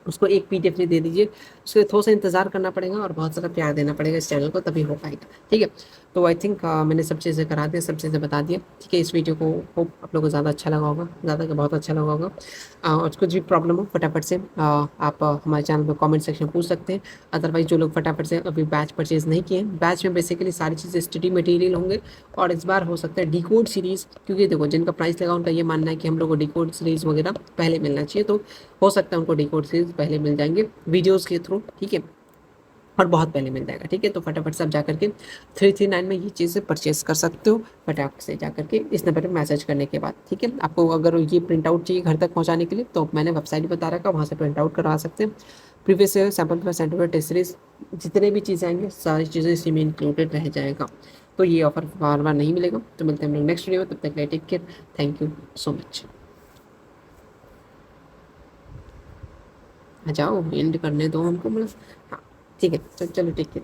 उसको एक पीडीएफ में दे दीजिए। उसके लिए थोड़ा सा इंतजार करना पड़ेगा और बहुत सारा प्यार देना पड़ेगा इस चैनल को, तभी हो पाएगा, ठीक है। तो आई थिंक मैंने सब चीज़ें करा दी, सब चीज़ें बता दिया, ठीक है। इस वीडियो को होप आप लोगों को ज़्यादा अच्छा लगा होगा, ज़्यादा का बहुत अच्छा लगा होगा। और कुछ भी प्रॉब्लम हो फटाफट से आप हमारे चैनल पर कमेंट सेक्शन में पूछ सकते हैं। अदरवाइज जो लोग फटाफट से अभी बैच परचेज़ नहीं किए, बैच में बेसिकली सारी चीज़ें स्टडी मटेरियल होंगे, और इस बार हो सकता है डिकोड सीरीज़, क्योंकि देखो जिनका प्राइस लगा उनका ये मानना है कि हम लोग को डिकोड सीरीज़ वगैरह पहले मिलना चाहिए, तो हो सकता है उनको डिकोड सीरीज पहले मिल जाएंगे वीडियोस के थ्रू, ठीक है, और बहुत पहले मिल जाएगा, ठीक है। तो फटाफट से आप जाकर के 339 में ये चीज़ें परचेस कर सकते हो, फटाफट से जाकर के इस नंबर पर मैसेज करने के बाद, ठीक है। आपको अगर ये प्रिंट आउट चाहिए घर तक पहुंचाने के लिए, तो मैंने वेबसाइट बता रखा, वहाँ से प्रिंट आउट करवा सकते हैं। Previous sample centre test series जितने भी चीज़ें आएंगे सारी चीज़ें इसी में इंक्लूडेड रह जाएगा। तो ये ऑफर बार बार नहीं मिलेगा। तो मिलते हैं हम लोग नेक्स्ट वीडियो में, तब तक take care, thank you so much. आ जाओ एंड करने दो हमको, मतलब हाँ ठीक है, तो चलो ठीक है।